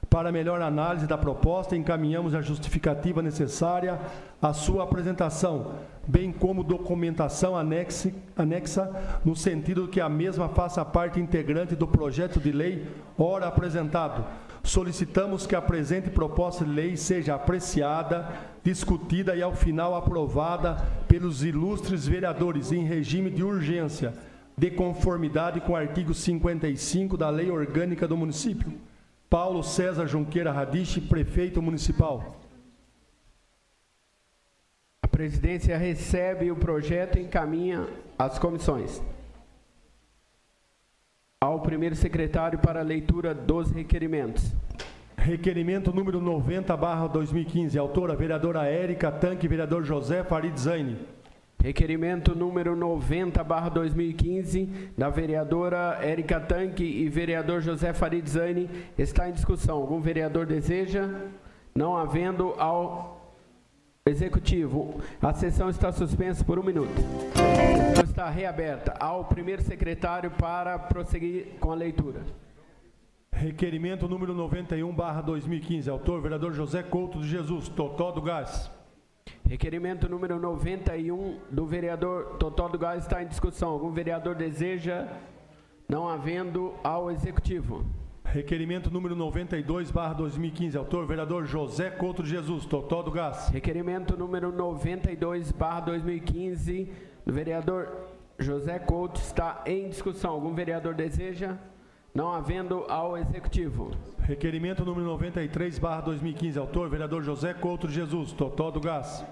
Speaker 3: Para melhor análise da proposta, encaminhamos a justificativa necessária à sua apresentação, bem como documentação anexa, no sentido que a mesma faça parte integrante do projeto de lei ora apresentado. Solicitamos que a presente proposta de lei seja apreciada, discutida e, ao final, aprovada pelos ilustres vereadores em regime de urgência, de conformidade com o artigo 55 da Lei Orgânica do Município. Paulo César Junqueira Radiche, Prefeito Municipal.
Speaker 1: A presidência recebe o projeto e encaminha às comissões. Ao primeiro secretário para a leitura dos requerimentos.
Speaker 3: Requerimento número 90/2015, autora vereadora Érica Tanque, vereador José Farid Zaine.
Speaker 1: Requerimento número 90/2015, da vereadora Érica Tanque e vereador José Farid Zaine, está em discussão. Algum vereador deseja? Não havendo, ao Executivo. A sessão está suspensa por 1 minuto. A sessão está reaberta. Ao primeiro secretário para prosseguir com a leitura.
Speaker 3: Requerimento número 91/2015, autor vereador José Couto de Jesus, Totó do Gás.
Speaker 1: Requerimento número 91 do vereador Totó do Gás está em discussão. Algum vereador deseja? Não havendo, ao Executivo.
Speaker 3: Requerimento número 92/2015, autor vereador José Couto de Jesus, Totó do Gás.
Speaker 1: Requerimento número 92/2015 do vereador José Couto está em discussão. Algum vereador deseja? Não havendo, ao Executivo.
Speaker 3: Requerimento número 93/2015, autor vereador José Couto de Jesus, Totó do Gás.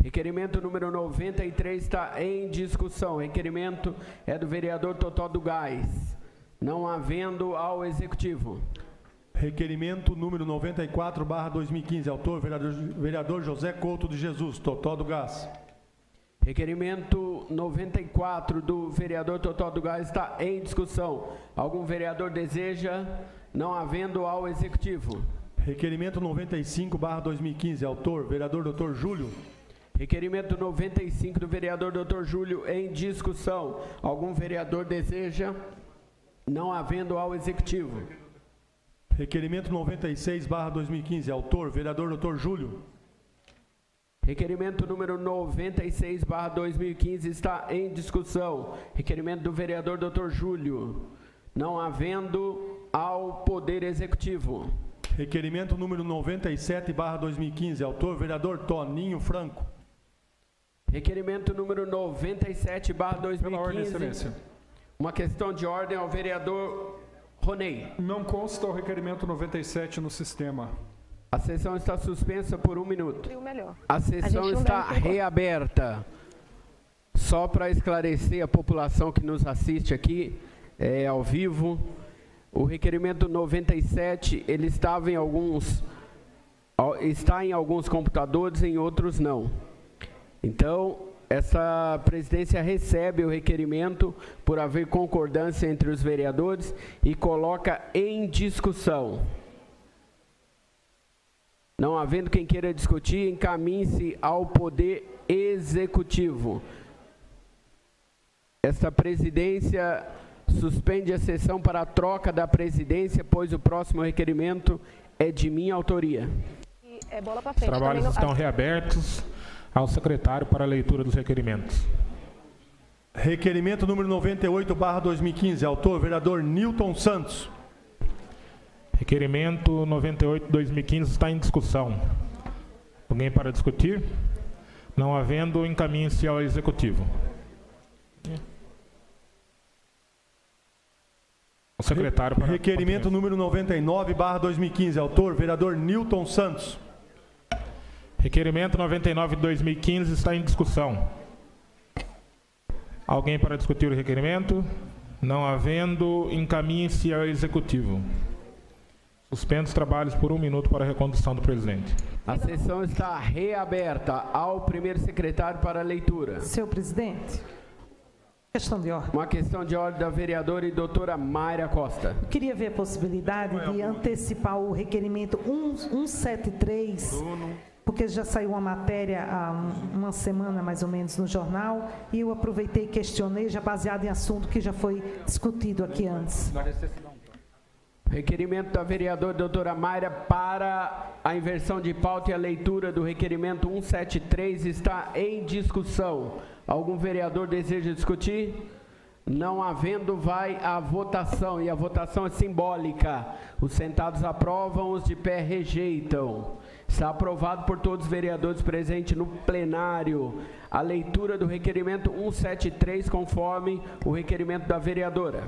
Speaker 1: Requerimento número 93 está em discussão. Requerimento é do vereador Totó do Gás. Não havendo, ao Executivo.
Speaker 3: Requerimento número 94/2015, autor vereador José Couto de Jesus, Totó do Gás.
Speaker 1: Requerimento 94 do vereador Totó do Gás está em discussão. Algum vereador deseja? Não havendo, ao Executivo.
Speaker 3: Requerimento 95/2015, autor vereador Dr. Júlio.
Speaker 1: Requerimento 95 do vereador Dr. Júlio em discussão. Algum vereador deseja? Não havendo, ao Executivo.
Speaker 3: Requerimento 96/2015, autor vereador Dr. Júlio.
Speaker 1: Requerimento número 96/2015 está em discussão. Requerimento do vereador Dr. Júlio. Não havendo, ao Poder Executivo.
Speaker 3: Requerimento número 97/2015, autor vereador Toninho Franco.
Speaker 1: Requerimento número 97/2015.
Speaker 12: Pela ordem, excelência.
Speaker 1: Uma questão de ordem ao vereador Ronei.
Speaker 12: Não consta o requerimento 97 no sistema.
Speaker 1: A sessão está suspensa por 1 minuto. A sessão está reaberta. Só para esclarecer a população que nos assiste aqui, ao vivo, o requerimento 97, ele estava em alguns Está em alguns computadores, em outros não. Então, essa presidência recebe o requerimento por haver concordância entre os vereadores e coloca em discussão. Não havendo quem queira discutir, encaminhe-se ao Poder Executivo. Esta presidência suspende a sessão para a troca da presidência, pois o próximo requerimento é de minha autoria.
Speaker 13: Bola pra
Speaker 11: Os
Speaker 13: frente.
Speaker 11: trabalhos estão reabertos ao secretário para a leitura dos requerimentos.
Speaker 3: Requerimento número 98/2015, autor vereador Newton Santos.
Speaker 11: Requerimento 98/2015 está em discussão. Alguém para discutir? Não havendo, encaminhe-se ao Executivo. O secretário para...
Speaker 3: Requerimento número 99/2015, autor vereador Newton Santos.
Speaker 11: Requerimento 99/2015 está em discussão. Alguém para discutir o requerimento? Não havendo, encaminhe-se ao Executivo. Suspendo os trabalhos por 1 minuto para a recondução do presidente.
Speaker 1: A sessão está reaberta ao primeiro secretário para a leitura.
Speaker 9: Senhor presidente, questão de ordem.
Speaker 1: Uma questão de ordem da vereadora e doutora Mayra Costa.
Speaker 9: Eu queria ver a possibilidade de antecipar o requerimento 173, porque já saiu uma matéria há uma semana mais ou menos no jornal, e eu aproveitei e questionei, já baseado em assunto que já foi discutido aqui antes.
Speaker 1: Requerimento da vereadora doutora Mayra para a inversão de pauta e a leitura do requerimento 173 está em discussão. Algum vereador deseja discutir? Não havendo, vai à votação, e a votação é simbólica. Os sentados aprovam, os de pé rejeitam. Está aprovado por todos os vereadores presentes no plenário a leitura do requerimento 173, conforme o requerimento da vereadora.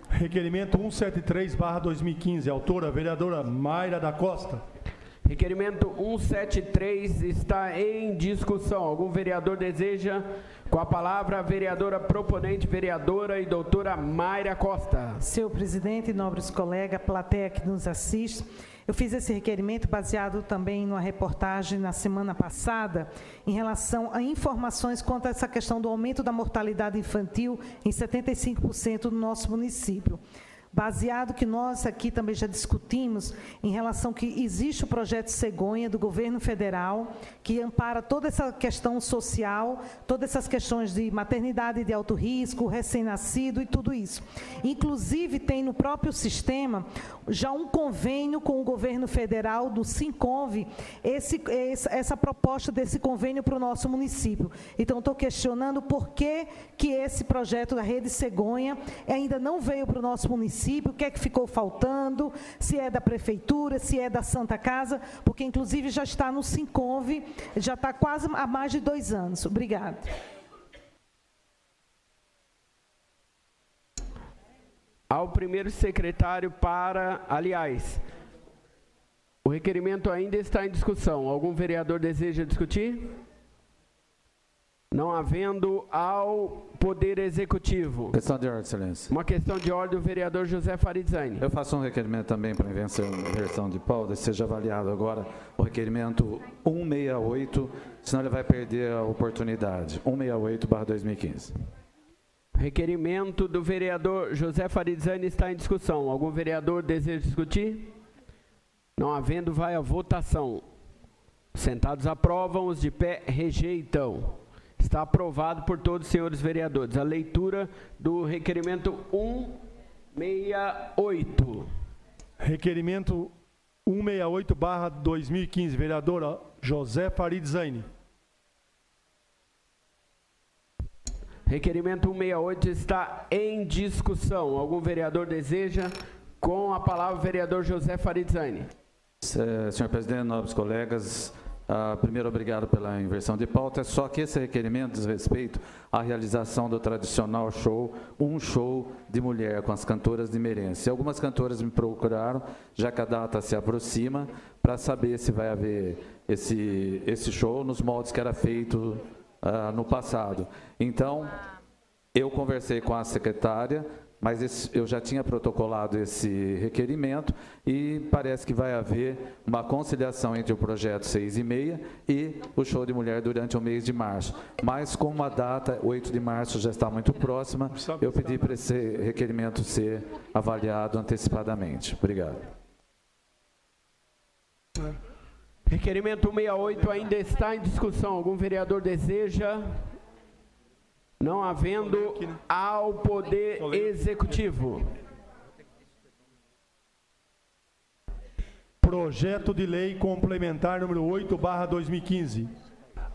Speaker 3: Requerimento 173/2015, autora vereadora Mayra da Costa.
Speaker 1: Requerimento 173 está em discussão. Algum vereador deseja? Com a palavra, a vereadora proponente, vereadora e doutora Mayra Costa.
Speaker 9: Senhor presidente, nobres colegas, plateia que nos assiste, eu fiz esse requerimento baseado também numa reportagem na semana passada em relação a informações quanto a essa questão do aumento da mortalidade infantil em 75% no nosso município. Baseado que nós aqui também já discutimos em relação que existe o projeto Cegonha do governo federal, que ampara toda essa questão social, todas essas questões de maternidade de alto risco, recém-nascido e tudo isso. Inclusive tem no próprio sistema já um convênio com o governo federal do Sinconv, essa proposta desse convênio para o nosso município. Então estou questionando por que esse projeto da Rede Cegonha ainda não veio para o nosso município, o que é que ficou faltando, se é da prefeitura, se é da Santa Casa, porque inclusive já está no Sinconv, já está quase há mais de 2 anos. Obrigada.
Speaker 1: Ao primeiro secretário para, aliás, o requerimento ainda está em discussão. Algum vereador deseja discutir? Não havendo, ao Poder Executivo.
Speaker 4: Questão de ordem, excelência.
Speaker 1: Uma questão de ordem do vereador José Farizane.
Speaker 4: Eu faço um requerimento também para inversão de pauta, seja avaliado agora o requerimento 168, senão ele vai perder a oportunidade. 168/2015.
Speaker 1: Requerimento do vereador José Farizane está em discussão. Algum vereador deseja discutir? Não havendo, vai à votação. Os sentados aprovam, os de pé rejeitam. Está aprovado por todos os senhores vereadores. A leitura do requerimento 168.
Speaker 3: Requerimento 168/2015, vereadora José Farizane.
Speaker 1: Requerimento 168 está em discussão. Algum vereador deseja? Com a palavra, o vereador José Farizane.
Speaker 4: Senhor presidente, nobres colegas, primeiro, obrigado pela inversão de pauta. Só que esse requerimento diz respeito à realização do tradicional show, um show de mulher com as cantoras de Meirense. Algumas cantoras me procuraram, já que a data se aproxima, para saber se vai haver esse show nos moldes que era feito no passado. Então, eu conversei com a secretária, mas eu já tinha protocolado esse requerimento e parece que vai haver uma conciliação entre o projeto 6,5 e o show de mulher durante o mês de março. Mas como a data, 8 de março, já está muito próxima, eu pedi para esse requerimento ser avaliado antecipadamente. Obrigado.
Speaker 1: Requerimento 68 ainda está em discussão. Algum vereador deseja? Não havendo, ao Poder Executivo.
Speaker 3: Projeto de Lei Complementar número 8/2015.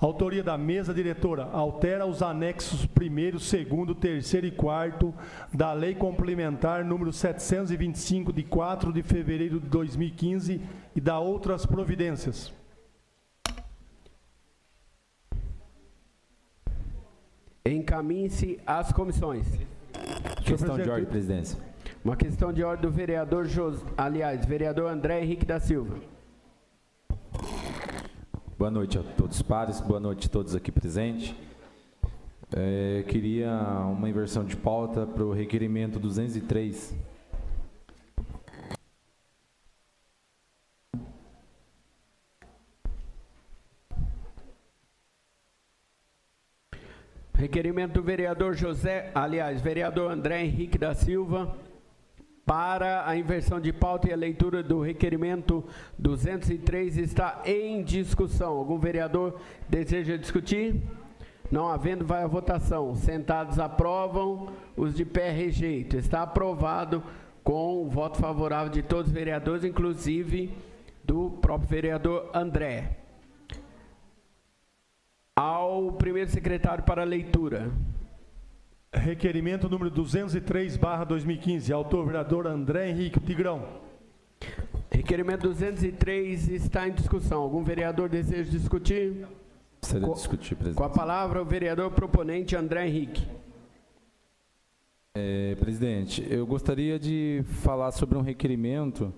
Speaker 3: Autoria da mesa diretora. Altera os anexos 1º, 2º, 3º e 4º da Lei Complementar número 725, de 4 de fevereiro de 2015 e da outras providências.
Speaker 1: Encaminhe-se às comissões.
Speaker 13: Questão de ordem, presidência.
Speaker 1: Uma questão de ordem do vereador vereador André Henrique da Silva.
Speaker 13: Boa noite a todos os pares, boa noite a todos aqui presentes. Queria uma inversão de pauta para o requerimento 203.
Speaker 1: Requerimento do vereador vereador André Henrique da Silva para a inversão de pauta e a leitura do requerimento 203 está em discussão. Algum vereador deseja discutir? Não havendo, vai à votação. Sentados aprovam, os de pé rejeitam. Está aprovado com o voto favorável de todos os vereadores, inclusive do próprio vereador André. Ao primeiro secretário para a leitura.
Speaker 3: Requerimento número 203/2015. Autor, vereador André Henrique Tigrão.
Speaker 1: Requerimento 203 está em discussão. Algum vereador deseja discutir?
Speaker 13: Gostaria de discutir, presidente.
Speaker 1: Com a palavra, o vereador proponente André Henrique.
Speaker 13: Presidente, eu gostaria de falar sobre um requerimento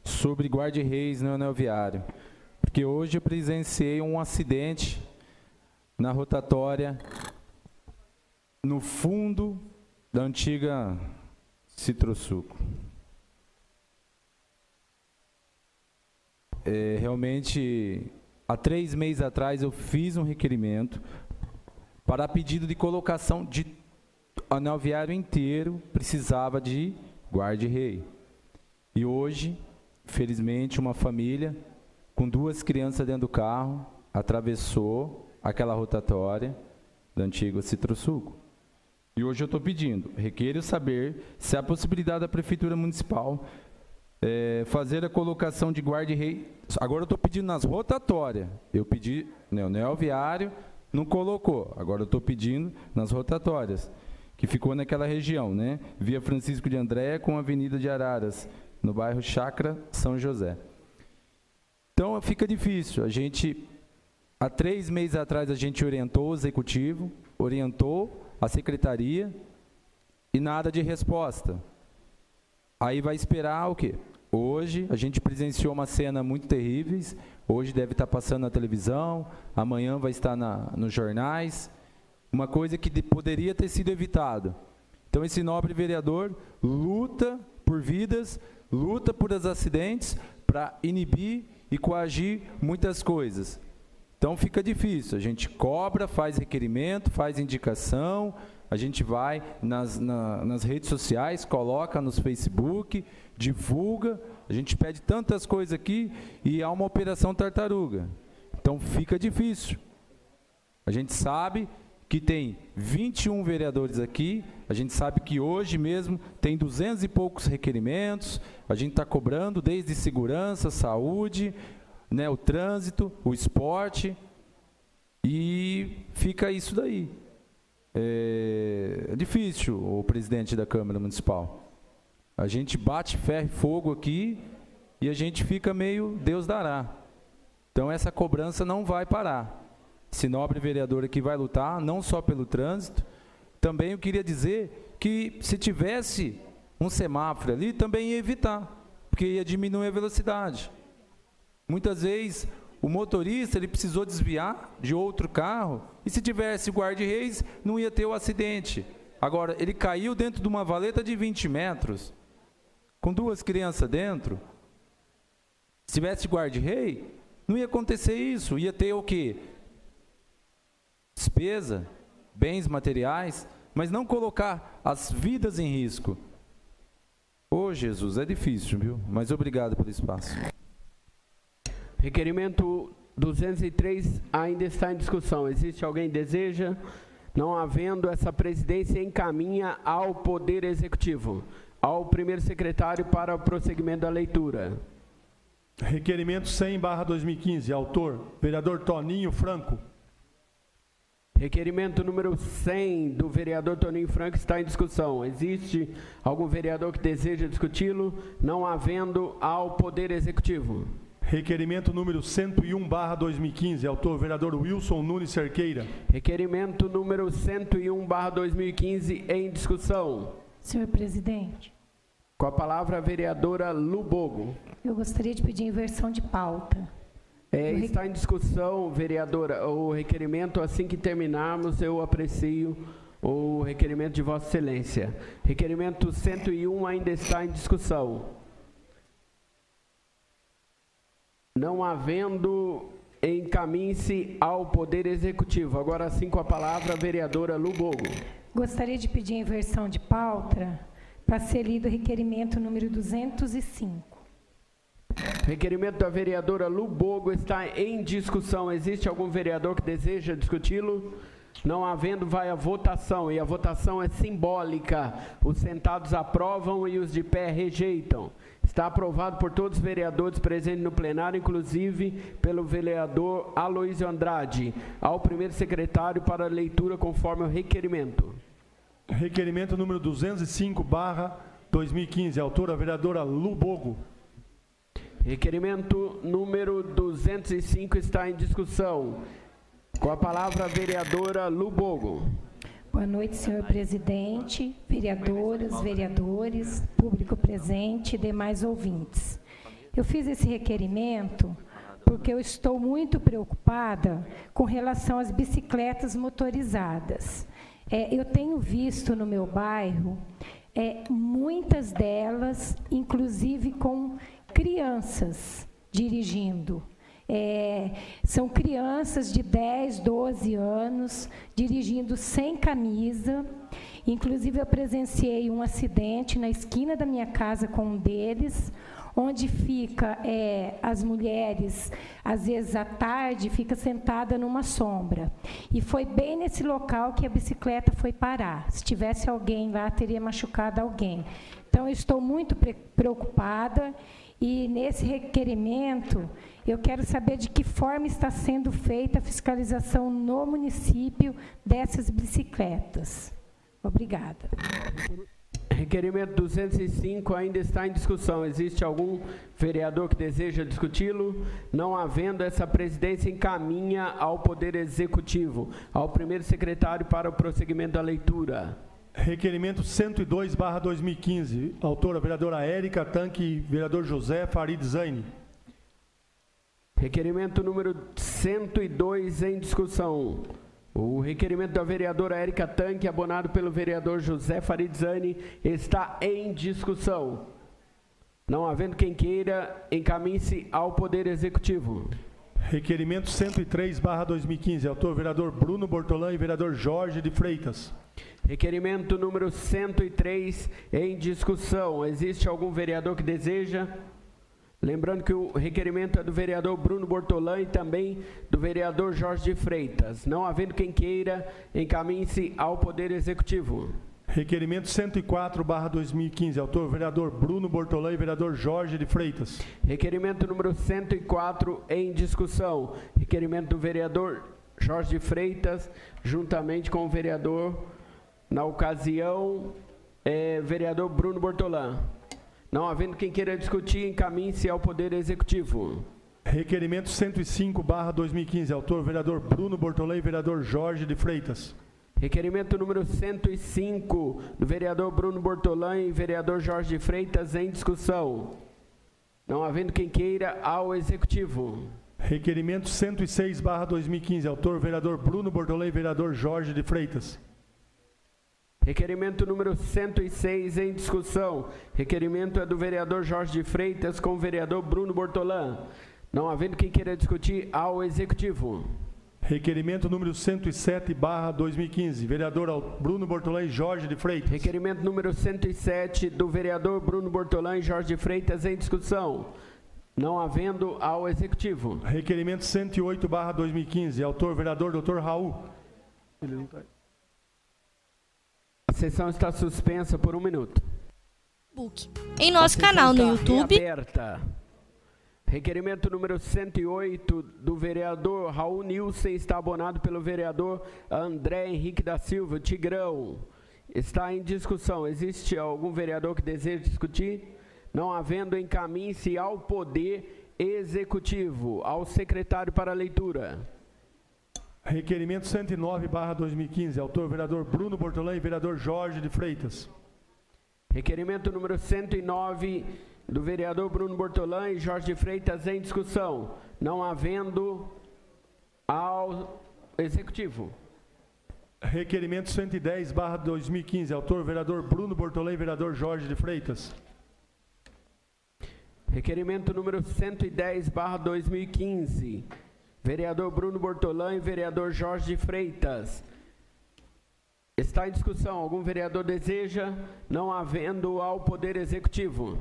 Speaker 13: sobre guarda-reis no anel viário. Porque hoje eu presenciei um acidente na rotatória, no fundo da antiga Citrosuco. Realmente, há 3 meses atrás eu fiz um requerimento para pedido de colocação de anel viário inteiro, precisava de guarda-rei. E hoje, felizmente, uma família com 2 crianças dentro do carro atravessou aquela rotatória da antiga Citrosuco. E hoje eu estou pedindo, requeiro saber se há possibilidade da Prefeitura Municipal fazer a colocação de guarda-rei. Agora eu estou pedindo nas rotatórias. Eu pedi no anel viário, não colocou. Agora eu estou pedindo nas rotatórias, que ficou naquela região, né? Via Francisco de André com a Avenida de Araras, no bairro Chácara São José. Então fica difícil. Há 3 meses atrás a gente orientou o executivo, orientou a secretaria e nada de resposta. Aí vai esperar o quê? Hoje a gente presenciou uma cena muito terrível, hoje deve estar passando na televisão, amanhã vai estar nos jornais, uma coisa que poderia ter sido evitada. Então esse nobre vereador luta por vidas, luta por os acidentes para inibir e coagir muitas coisas. Então fica difícil, a gente cobra, faz requerimento, faz indicação, a gente vai nas redes sociais, coloca nos Facebook, divulga, a gente pede tantas coisas aqui e há uma operação tartaruga. Então fica difícil. A gente sabe que tem 21 vereadores aqui, a gente sabe que hoje mesmo tem 200 e poucos requerimentos, a gente está cobrando desde segurança, saúde, né, o trânsito, o esporte, e fica isso daí. É difícil, o presidente da Câmara Municipal. A gente bate ferro e fogo aqui e a gente fica meio Deus dará. Então essa cobrança não vai parar. Esse nobre vereador aqui vai lutar, não só pelo trânsito. Também eu queria dizer que se tivesse um semáforo ali, também ia evitar, porque ia diminuir a velocidade. Muitas vezes o motorista ele precisou desviar de outro carro e se tivesse guarda-reis não ia ter o acidente. Agora, ele caiu dentro de uma valeta de 20 metros, com 2 crianças dentro. Se tivesse guarda-rei, não ia acontecer isso. Ia ter o quê? Despesa, bens materiais, mas não colocar as vidas em risco. Ô Jesus, é difícil, viu? Mas obrigado pelo espaço.
Speaker 1: Requerimento 203 ainda está em discussão. Existe alguém que deseja? Não havendo, essa presidência encaminha ao Poder Executivo, ao primeiro secretário para o prosseguimento da leitura.
Speaker 3: Requerimento 100/2015, autor, vereador Toninho Franco.
Speaker 1: Requerimento número 100 do vereador Toninho Franco está em discussão. Existe algum vereador que deseja discuti-lo? Não havendo, ao Poder Executivo.
Speaker 3: Requerimento número 101/2015, autor, vereador Wilson Nunes Cerqueira.
Speaker 1: Requerimento número 101/2015 em discussão.
Speaker 2: Senhor presidente.
Speaker 1: Com a palavra a vereadora Lubogo.
Speaker 2: Eu gostaria de pedir inversão de pauta.
Speaker 1: Está em discussão, vereadora, o requerimento. Assim que terminarmos, eu aprecio o requerimento de Vossa Excelência. Requerimento 101 ainda está em discussão. Não havendo, encaminhe-se ao Poder Executivo. Agora sim, com a palavra a vereadora Lubogo.
Speaker 2: Gostaria de pedir inversão de pauta para ser lido o requerimento número 205.
Speaker 1: Requerimento da vereadora Lubogo está em discussão. Existe algum vereador que deseja discuti-lo? Não havendo, vai a votação, e a votação é simbólica. Os sentados aprovam e os de pé rejeitam. Está aprovado por todos os vereadores presentes no plenário, inclusive pelo vereador Aloysio Andrade. Ao primeiro secretário para leitura conforme o requerimento.
Speaker 3: Requerimento número 205/2015, autora, vereadora Lubogo.
Speaker 1: Requerimento número 205 está em discussão. Com a palavra a vereadora Lubogo.
Speaker 2: Boa noite, senhor presidente, vereadoras, vereadores, público presente e demais ouvintes. Eu fiz esse requerimento porque eu estou muito preocupada com relação às bicicletas motorizadas. Eu tenho visto no meu bairro muitas delas, inclusive com crianças dirigindo. São crianças de 10, 12 anos, dirigindo sem camisa. Inclusive, eu presenciei um acidente na esquina da minha casa com um deles, onde fica as mulheres, às vezes à tarde, fica sentada numa sombra. E foi bem nesse local que a bicicleta foi parar. Se tivesse alguém lá, teria machucado alguém. Então, eu estou muito preocupada. E nesse requerimento, eu quero saber de que forma está sendo feita a fiscalização no município dessas bicicletas. Obrigada.
Speaker 1: Requerimento 205 ainda está em discussão. Existe algum vereador que deseja discuti-lo? Não havendo, essa presidência encaminha ao Poder Executivo, ao primeiro secretário para o prosseguimento da leitura.
Speaker 3: Requerimento 102/2015, autora, vereadora Érica Tanque e vereador José Farid Zaini.
Speaker 1: Requerimento número 102 em discussão. O requerimento da vereadora Érica Tanque, abonado pelo vereador José Farid Zaini, está em discussão. Não havendo quem queira, encaminhe-se ao Poder Executivo.
Speaker 3: Requerimento 103/2015, autor, vereador Bruno Bortolã e vereador Jorge de Freitas.
Speaker 1: Requerimento número 103 em discussão. Existe algum vereador que deseja? Lembrando que o requerimento é do vereador Bruno Bortolã e também do vereador Jorge de Freitas. Não havendo quem queira, encaminhe-se ao Poder Executivo.
Speaker 3: Requerimento 104/2015, autor, vereador Bruno Bortolã e vereador Jorge de Freitas.
Speaker 1: Requerimento número 104 em discussão. Requerimento do vereador Jorge de Freitas, juntamente com o vereador, na ocasião, vereador Bruno Bortolã. Não havendo quem queira discutir, encaminhe-se ao Poder Executivo.
Speaker 3: Requerimento 105/2015, autor, vereador Bruno Bortolã e vereador Jorge de Freitas.
Speaker 1: Requerimento número 105, do vereador Bruno Bortolã e vereador Jorge de Freitas, em discussão. Não havendo quem queira, ao Executivo.
Speaker 3: Requerimento 106/2015, autor, vereador Bruno Bortolã e vereador Jorge de Freitas.
Speaker 1: Requerimento número 106 em discussão. Requerimento é do vereador Jorge de Freitas com o vereador Bruno Bortolã. Não havendo quem queira discutir, ao Executivo.
Speaker 3: Requerimento número 107/2015, vereador Bruno Bortolã e Jorge de Freitas.
Speaker 1: Requerimento número 107 do vereador Bruno Bortolã e Jorge de Freitas em discussão. Não havendo, ao Executivo.
Speaker 3: Requerimento 108/2015, autor vereador Dr. Raul.
Speaker 1: A sessão está suspensa por 1 minuto.
Speaker 14: Em nosso canal no YouTube.
Speaker 1: Reaberta. Requerimento número 108 do vereador Raul Nilson está abonado pelo vereador André Henrique da Silva, Tigrão. Está em discussão. Existe algum vereador que deseja discutir? Não havendo, encaminhe-se ao Poder Executivo, ao secretário para leitura.
Speaker 3: Requerimento 109/2015, autor vereador Bruno Bortolã e vereador Jorge de Freitas.
Speaker 1: Requerimento número 109 do vereador Bruno Bortolã e Jorge de Freitas em discussão. Não havendo, ao Executivo.
Speaker 3: Requerimento 110/2015, autor vereador Bruno Bortolã e vereador Jorge de Freitas.
Speaker 1: Requerimento número 110/2015, vereador Bruno Bortolã e vereador Jorge de Freitas. Está em discussão. Algum vereador deseja? Não havendo, ao Poder Executivo.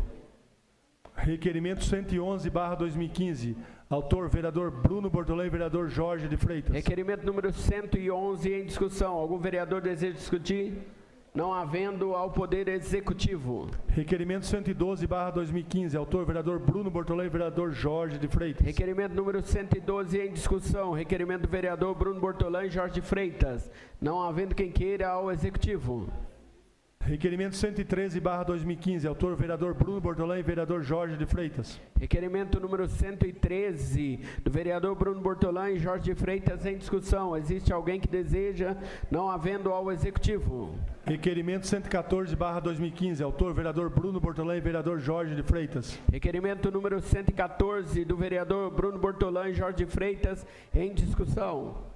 Speaker 3: Requerimento 111/2015, autor vereador Bruno Bortolã e vereador Jorge de Freitas.
Speaker 1: Requerimento número 111 em discussão. Algum vereador deseja discutir? Não havendo, ao Poder Executivo.
Speaker 3: Requerimento 112/2015, autor vereador Bruno Bortolã e vereador Jorge de Freitas.
Speaker 1: Requerimento número 112 em discussão. Requerimento do vereador Bruno Bortolã e Jorge de Freitas. Não havendo quem queira, ao Executivo.
Speaker 3: Requerimento 113/2015, autor vereador Bruno Bortolã e vereador Jorge de Freitas.
Speaker 1: Requerimento número 113 do vereador Bruno Bortolã e Jorge de Freitas em discussão. Existe alguém que deseja? Não havendo, ao Executivo.
Speaker 3: Requerimento 114/2015, autor vereador Bruno Bortolã e vereador Jorge de Freitas.
Speaker 1: Requerimento número 114 do vereador Bruno Bortolã e Jorge de Freitas em discussão.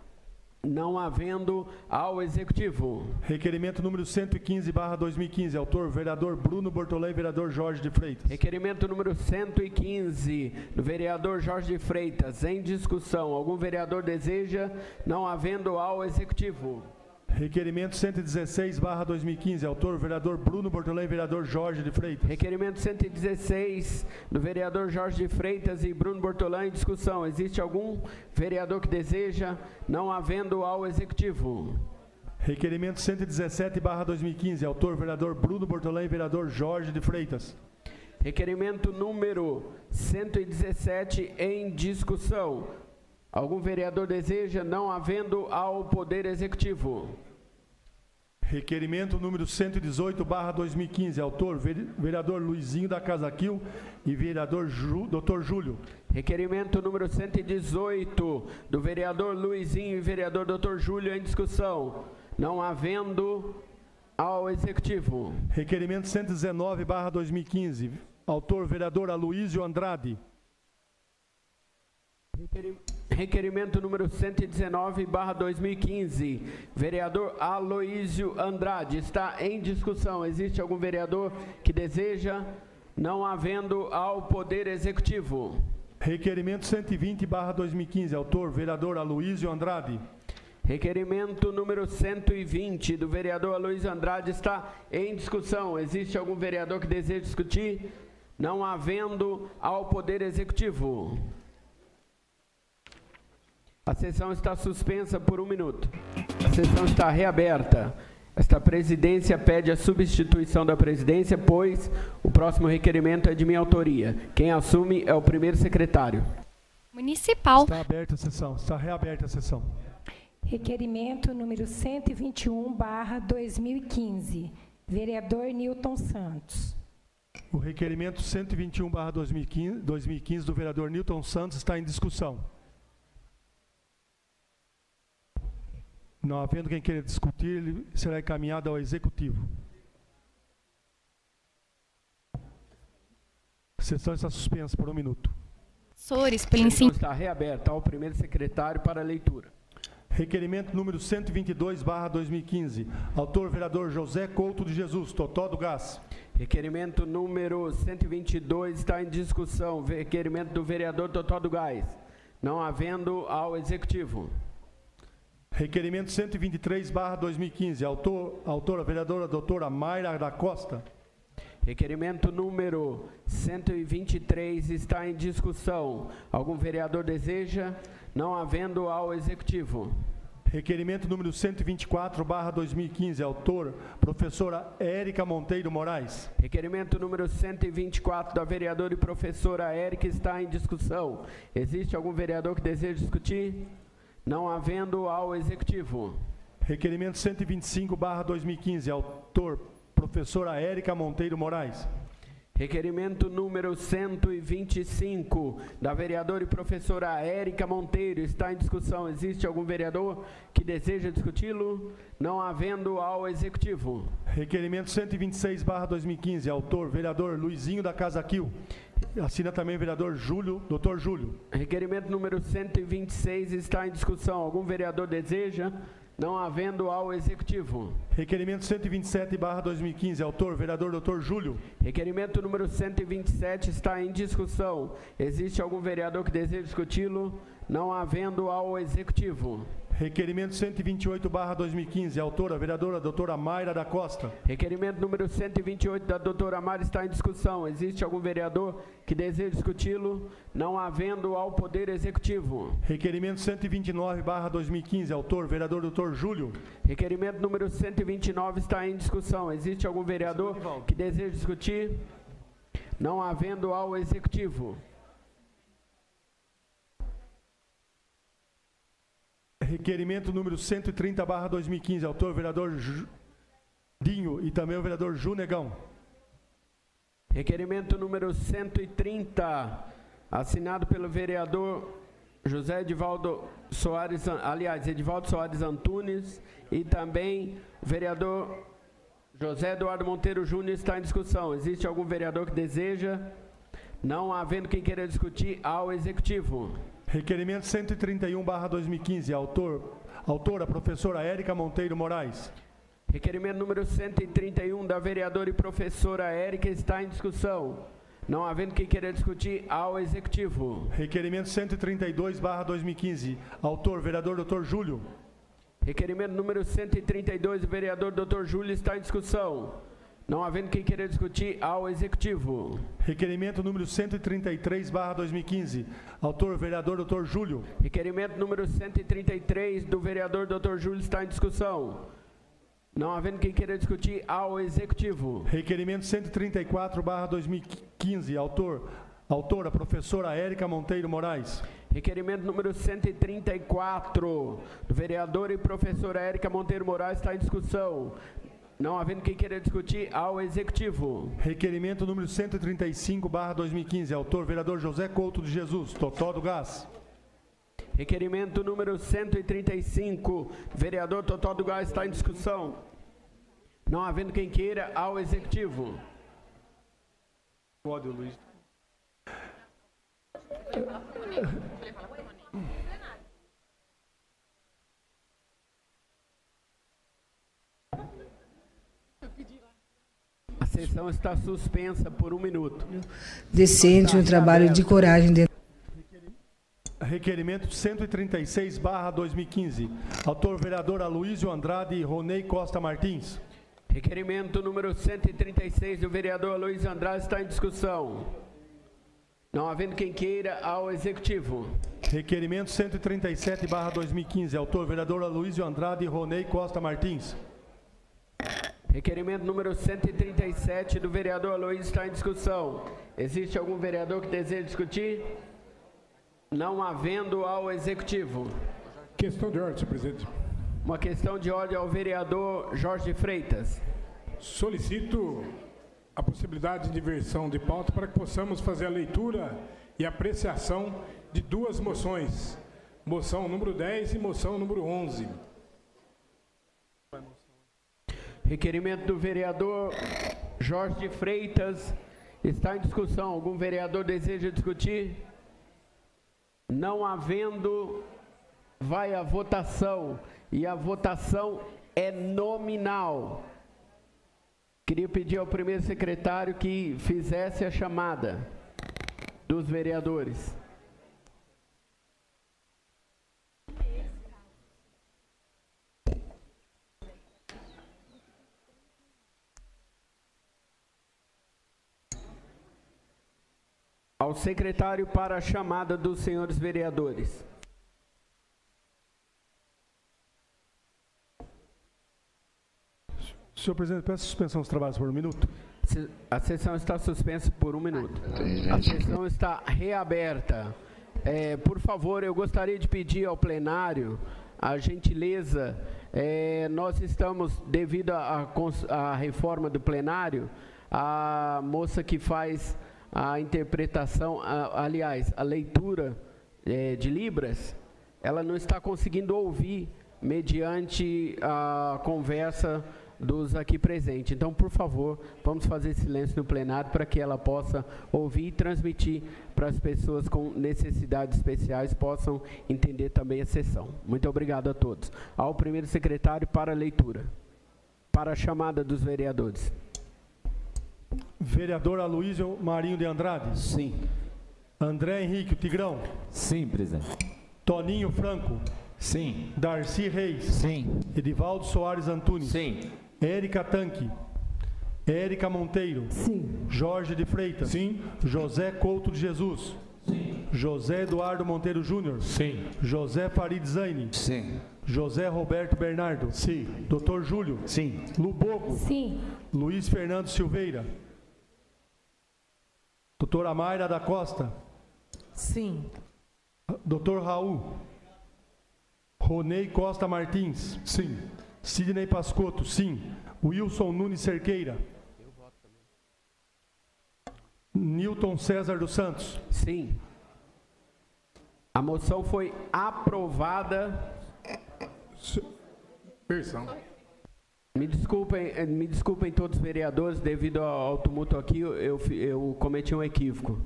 Speaker 1: Não havendo, ao Executivo.
Speaker 3: Requerimento número 115/2015, autor vereador Bruno Bortolã e vereador Jorge de Freitas.
Speaker 1: Requerimento número 115 do vereador Jorge de Freitas em discussão. Algum vereador deseja? Não havendo, ao Executivo.
Speaker 3: Requerimento 116/2015, autor vereador Bruno Bortolã e vereador Jorge de Freitas.
Speaker 1: Requerimento 116 do vereador Jorge de Freitas e Bruno Bortolã em discussão. Existe algum vereador que deseja? Não havendo, ao Executivo.
Speaker 3: Requerimento 117/2015, autor vereador Bruno Bortolã e vereador Jorge de Freitas.
Speaker 1: Requerimento número 117 em discussão. Algum vereador deseja? Não havendo, ao Poder Executivo.
Speaker 3: Requerimento número 118/2015, autor vereador Luizinho da Casa Quil e vereador Dr. Júlio.
Speaker 1: Requerimento número 118 do vereador Luizinho e vereador Dr. Júlio em discussão. Não havendo, ao Executivo.
Speaker 3: Requerimento 119/2015, autor vereador Aloísio Andrade.
Speaker 1: Requerimento número 119/2015, vereador Aloísio Andrade. Está em discussão. Existe algum vereador que deseja? Não havendo, ao Poder Executivo.
Speaker 3: Requerimento 120/2015, autor vereador Aloísio Andrade.
Speaker 1: Requerimento número 120 do vereador Aloísio Andrade está em discussão. Existe algum vereador que deseja discutir? Não havendo, ao Poder Executivo. A sessão está suspensa por 1 minuto. A sessão está reaberta. Esta presidência pede a substituição da presidência, pois o próximo requerimento é de minha autoria. Quem assume é o primeiro secretário.
Speaker 14: Municipal.
Speaker 3: Está aberta a sessão. Está reaberta a sessão.
Speaker 2: Requerimento número 121/2015, vereador Newton Santos.
Speaker 3: O requerimento 121/2015 do vereador Newton Santos está em discussão. Não havendo quem queira discutir, ele será encaminhado ao Executivo. A sessão está suspensa por 1 minuto.
Speaker 1: A sessão está reaberta ao primeiro secretário para leitura.
Speaker 3: Requerimento número 122/2015. Autor, vereador José Couto de Jesus, Totó do Gás.
Speaker 1: Requerimento número 122 está em discussão. Requerimento do vereador Totó do Gás. Não havendo ao executivo.
Speaker 3: Requerimento 123/2015. Autora, vereadora doutora Mayra da Costa.
Speaker 1: Requerimento número 123 está em discussão. Algum vereador deseja? Não havendo ao executivo.
Speaker 3: Requerimento número 124/2015. Autor, professora Érica Monteiro Moraes.
Speaker 1: Requerimento número 124 da vereadora e professora Érica está em discussão. Existe algum vereador que deseja discutir? Não havendo ao executivo.
Speaker 3: Requerimento 125/2015. Autor, professora Érica Monteiro Moraes.
Speaker 1: Requerimento número 125 da vereadora e professora Érica Monteiro está em discussão. Existe algum vereador que deseja discuti-lo? Não havendo ao executivo.
Speaker 3: Requerimento 126/2015. Autor, vereador Luizinho da Casa Quil. Assina também o vereador Júlio, doutor Júlio.
Speaker 1: Requerimento número 126 está em discussão. Algum vereador deseja? Não havendo ao executivo.
Speaker 3: Requerimento 127/2015. Autor, vereador doutor Júlio.
Speaker 1: Requerimento número 127 está em discussão. Existe algum vereador que deseja discuti-lo? Não havendo ao executivo.
Speaker 3: Requerimento 128/2015. Autora, vereadora doutora Mayra da Costa.
Speaker 1: Requerimento número 128 da doutora Mayra está em discussão. Existe algum vereador que deseja discuti-lo? Não havendo ao Poder Executivo.
Speaker 3: Requerimento 129/2015. Autor, vereador doutor Júlio.
Speaker 1: Requerimento número 129 está em discussão. Existe algum vereador que deseja discutir? Não havendo ao Executivo.
Speaker 3: Requerimento número 130/2015. Autor, vereador Dinho e também o vereador Ju Negão.
Speaker 1: Requerimento número 130, assinado pelo vereador José Edivaldo Soares, Edivaldo Soares Antunes e também o vereador José Eduardo Monteiro Júnior está em discussão. Existe algum vereador que deseja? Não havendo quem queira discutir, ao Executivo.
Speaker 3: Requerimento 131/2015. Autora, professora Érica Monteiro Moraes.
Speaker 1: Requerimento número 131 da vereadora e professora Érica está em discussão. Não havendo quem queira discutir, ao Executivo.
Speaker 3: Requerimento 132/2015. Autor, vereador doutor Júlio.
Speaker 1: Requerimento número 132 do vereador doutor Júlio está em discussão. Não havendo quem queira discutir, ao Executivo.
Speaker 3: Requerimento número 133/2015. Autor, vereador doutor Júlio.
Speaker 1: Requerimento número 133 do vereador doutor Júlio está em discussão. Não havendo quem queira discutir, ao Executivo.
Speaker 3: Requerimento 134/2015. Autora, professora Érica Monteiro Moraes.
Speaker 1: Requerimento número 134 do vereador e professora Érica Monteiro Moraes está em discussão. Não havendo quem queira discutir, ao Executivo.
Speaker 3: Requerimento número 135/2015. Autor, vereador José Couto de Jesus, Totó do Gás.
Speaker 1: Requerimento número 135, vereador Totó do Gás está em discussão. Não havendo quem queira, ao Executivo.
Speaker 3: Pode, Luiz.
Speaker 1: A sessão está suspensa por 1 minuto.
Speaker 15: Decente, um trabalho de coragem dentro.
Speaker 3: Requerimento 136/2015. Autor, vereador Aloysio Andrade e Ronei Costa Martins.
Speaker 1: Requerimento número 136 do vereador Aloysio Andrade está em discussão. Não havendo quem queira, ao Executivo.
Speaker 3: Requerimento 137/2015. Autor, vereador Aloysio Andrade e Ronei Costa Martins.
Speaker 1: Requerimento número 137 do vereador Aloysio está em discussão. Existe algum vereador que deseja discutir? Não havendo, ao Executivo.
Speaker 16: Questão de ordem, senhor presidente.
Speaker 1: Uma questão de ordem ao vereador Jorge Freitas.
Speaker 16: Solicito a possibilidade de inversão de pauta para que possamos fazer a leitura e apreciação de 2 moções. Moção número 10 e moção número 11.
Speaker 1: Requerimento do vereador Jorge Freitas está em discussão. Algum vereador deseja discutir? Não havendo, vai a votação, e a votação é nominal. Queria pedir ao primeiro secretário que fizesse a chamada dos vereadores. Ao secretário para a chamada dos senhores vereadores.
Speaker 3: Senhor presidente, peço suspensão dos trabalhos por um minuto.
Speaker 1: A sessão está suspensa por um minuto. A sessão está reaberta. Por favor, eu gostaria de pedir ao plenário a gentileza. Nós estamos, devido à reforma do plenário, a moça que faz a interpretação, aliás, a leitura de Libras, ela não está conseguindo ouvir mediante a conversa dos aqui presentes. Então, por favor, vamos fazer silêncio no plenário para que ela possa ouvir e transmitir para as pessoas com necessidades especiais possam entender também a sessão. Muito obrigado a todos. Ao primeiro secretário para a leitura, para a chamada dos vereadores.
Speaker 3: Vereador Aloysio Marinho de Andrade.
Speaker 13: Sim.
Speaker 3: André Henrique, o Tigrão.
Speaker 13: Sim, presidente.
Speaker 3: Toninho Franco.
Speaker 13: Sim.
Speaker 3: Darcy Reis.
Speaker 13: Sim.
Speaker 3: Edivaldo Soares Antunes.
Speaker 13: Sim.
Speaker 3: Érica Tanque. Érica Monteiro.
Speaker 9: Sim.
Speaker 3: Jorge de Freitas.
Speaker 16: Sim.
Speaker 3: José Couto de Jesus.
Speaker 16: Sim.
Speaker 3: José Eduardo Monteiro Júnior.
Speaker 16: Sim.
Speaker 3: José Farid Zaine.
Speaker 4: Sim.
Speaker 3: José Roberto Bernardo.
Speaker 8: Sim.
Speaker 3: Dr. Júlio.
Speaker 8: Sim.
Speaker 3: Lubogo.
Speaker 2: Sim.
Speaker 3: Luiz Fernando Silveira. Doutora Mayra da Costa.
Speaker 9: Sim.
Speaker 3: Dr. Raul. Ronei Costa Martins.
Speaker 16: Sim.
Speaker 3: Sidney Pascotto. Sim. Wilson Nunes Cerqueira. Newton César dos Santos.
Speaker 1: Sim. A moção foi aprovada.
Speaker 16: Versão.
Speaker 1: Me desculpem todos os vereadores, devido ao tumulto aqui, eu cometi um equívoco.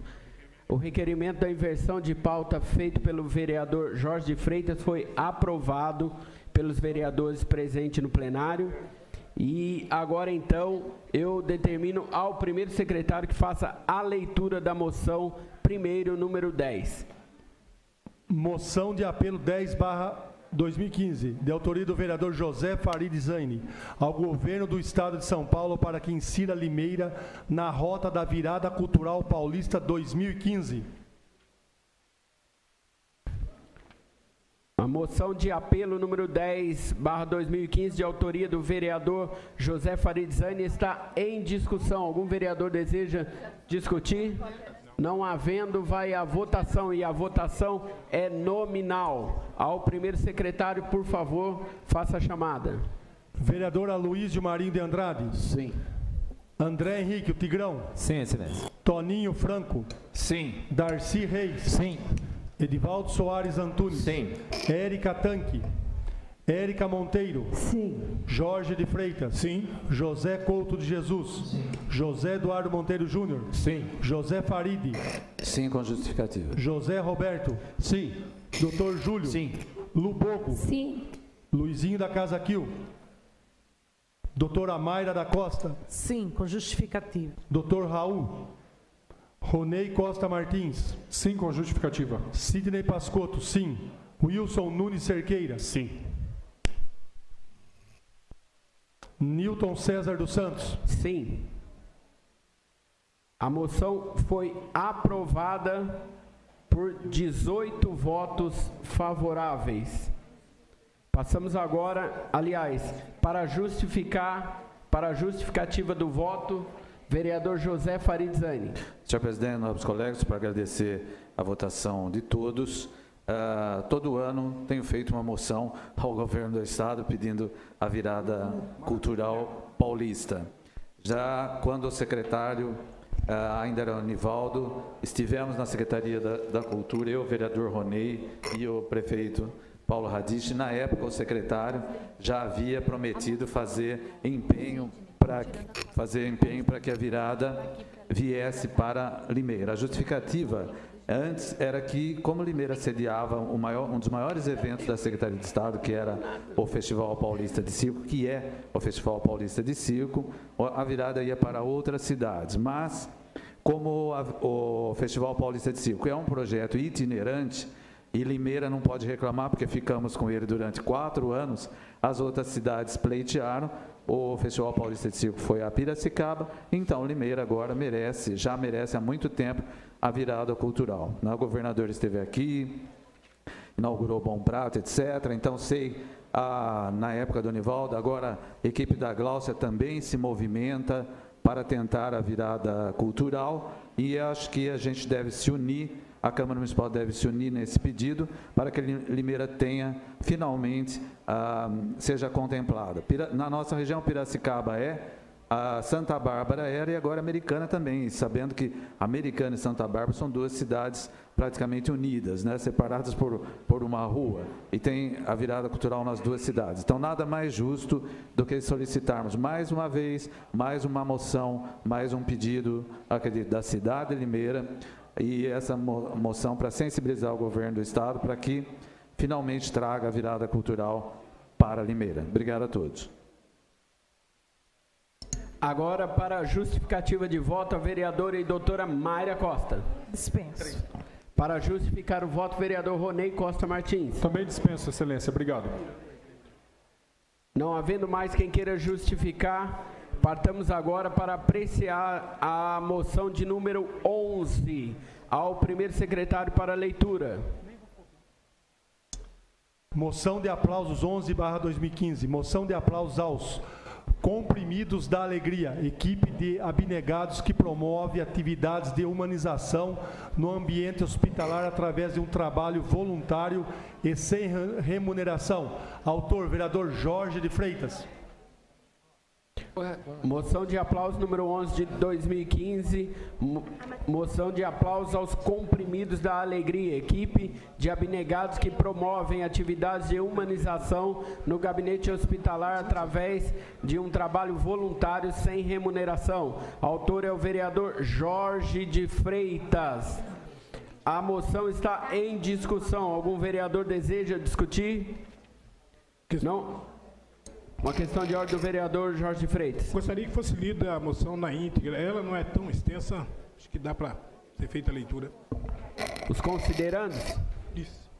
Speaker 1: O requerimento da inversão de pauta feito pelo vereador Jorge de Freitas foi aprovado pelos vereadores presentes no plenário. E agora, então, eu determino ao primeiro secretário que faça a leitura da moção, primeiro, número 10.
Speaker 3: Moção de apelo 10/2015, de autoria do vereador José Farid Zaine, ao governo do Estado de São Paulo para que insira Limeira na rota da virada cultural paulista 2015.
Speaker 1: A moção de apelo número 10/2015, de autoria do vereador José Farid Zaine, está em discussão. Algum vereador deseja discutir? Não havendo, vai à votação, e a votação é nominal. Ao primeiro secretário, por favor, faça a chamada.
Speaker 3: Vereador Aloysio Marinho de Andrade.
Speaker 13: Sim.
Speaker 3: André Henrique, o Tigrão.
Speaker 13: Sim, excelência.
Speaker 3: Toninho Franco.
Speaker 13: Sim.
Speaker 3: Darcy Reis.
Speaker 13: Sim.
Speaker 3: Edivaldo Soares Antunes.
Speaker 13: Sim.
Speaker 3: Érica Tanque. Érica Monteiro.
Speaker 9: Sim.
Speaker 3: Jorge de Freitas.
Speaker 16: Sim.
Speaker 3: José Couto de Jesus.
Speaker 16: Sim.
Speaker 3: José Eduardo Monteiro Júnior.
Speaker 16: Sim.
Speaker 3: José Farid.
Speaker 4: Sim, com justificativa.
Speaker 3: José Roberto.
Speaker 16: Sim.
Speaker 3: Dr. Júlio.
Speaker 8: Sim.
Speaker 3: Lubogo.
Speaker 2: Sim.
Speaker 3: Luizinho da Casa Quil. Doutora Mayra da Costa.
Speaker 9: Sim, com justificativo.
Speaker 3: Dr. Raul. Ronei Costa Martins.
Speaker 16: Sim, com justificativa.
Speaker 3: Sidney Pascotto, sim. Wilson Nunes Cerqueira.
Speaker 16: Sim.
Speaker 3: Newton César dos Santos.
Speaker 1: Sim. A moção foi aprovada por 18 votos favoráveis. Passamos agora, aliás, para a justificativa do voto, vereador José Farid Zaine.
Speaker 4: Senhor presidente, nobres colegas, para agradecer a votação de todos. Todo ano tenho feito uma moção ao governo do Estado pedindo a virada cultural paulista. Já quando o secretário ainda era o Nivaldo, estivemos na Secretaria da Cultura, eu, o vereador Ronei e o prefeito Paulo Radich. Na época, o secretário já havia prometido fazer empenho para que a virada viesse para Limeira. A justificativa Antes era que, como Limeira sediava um dos maiores eventos da Secretaria de Estado, que era o Festival Paulista de Circo, que é o Festival Paulista de Circo, a virada ia para outras cidades. Mas, como o Festival Paulista de Circo é um projeto itinerante, e Limeira não pode reclamar, porque ficamos com ele durante 4 anos, as outras cidades pleitearam, o Festival Paulista de Circo foi a Piracicaba, então Limeira agora já merece há muito tempo a virada cultural. O governador esteve aqui, inaugurou Bom Prato, etc. Então sei, na época do Nivaldo, agora a equipe da Gláucia também se movimenta para tentar a virada cultural, e acho que a gente deve se unir, a Câmara Municipal deve se unir nesse pedido para que Limeira tenha, finalmente, seja contemplada. Na nossa região, Piracicaba a Santa Bárbara era, e agora Americana também, sabendo que Americana e Santa Bárbara são 2 cidades praticamente unidas, né, separadas por uma rua, e tem a virada cultural nas 2 cidades. Então, nada mais justo do que solicitarmos mais uma vez, mais uma moção, mais um pedido da cidade de Limeira, e essa moção para sensibilizar o governo do Estado para que finalmente traga a virada cultural para Limeira. Obrigado a todos.
Speaker 1: Agora, para a justificativa de voto, a vereadora e doutora Mayra Costa.
Speaker 9: Dispenso.
Speaker 1: Para justificar o voto, vereador Ronei Costa Martins.
Speaker 12: Também dispenso, excelência. Obrigado.
Speaker 1: Não havendo mais quem queira justificar, partamos agora para apreciar a moção de número 11, ao primeiro secretário para leitura.
Speaker 3: Moção de aplausos 11/2015. Moção de aplausos aos Comprimidos da Alegria, equipe de abnegados que promove atividades de humanização no ambiente hospitalar através de um trabalho voluntário e sem remuneração. Autor, vereador Jorge de Freitas.
Speaker 1: Moção de aplauso número 11 de 2015, moção de aplauso aos Comprimidos da Alegria, equipe de abnegados que promovem atividades de humanização no gabinete hospitalar através de um trabalho voluntário sem remuneração. Autor é o vereador Jorge de Freitas. A moção está em discussão. Algum vereador deseja discutir? Não? Uma questão de ordem do vereador Jorge Freitas.
Speaker 16: Gostaria que fosse lida a moção na íntegra. Ela não é tão extensa, acho que dá para ser feita a leitura.
Speaker 1: Os considerandos?
Speaker 16: Isso.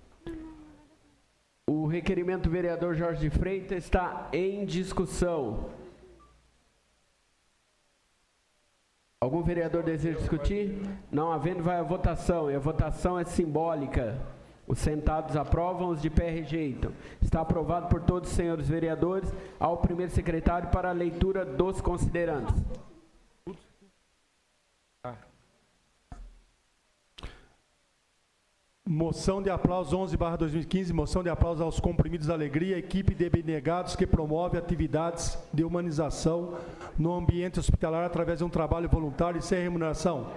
Speaker 1: O requerimento do vereador Jorge Freitas está em discussão. Algum vereador deseja discutir? Não havendo, vai à votação, e a votação é simbólica. Os sentados aprovam, os de pé rejeitam. Está aprovado por todos os senhores vereadores. Ao primeiro secretário para a leitura dos considerandos.
Speaker 3: Moção de aplausos 11/2015, moção de aplausos aos Comprimidos da Alegria, equipe de abnegados que promove atividades de humanização no ambiente hospitalar através de um trabalho voluntário e sem remuneração.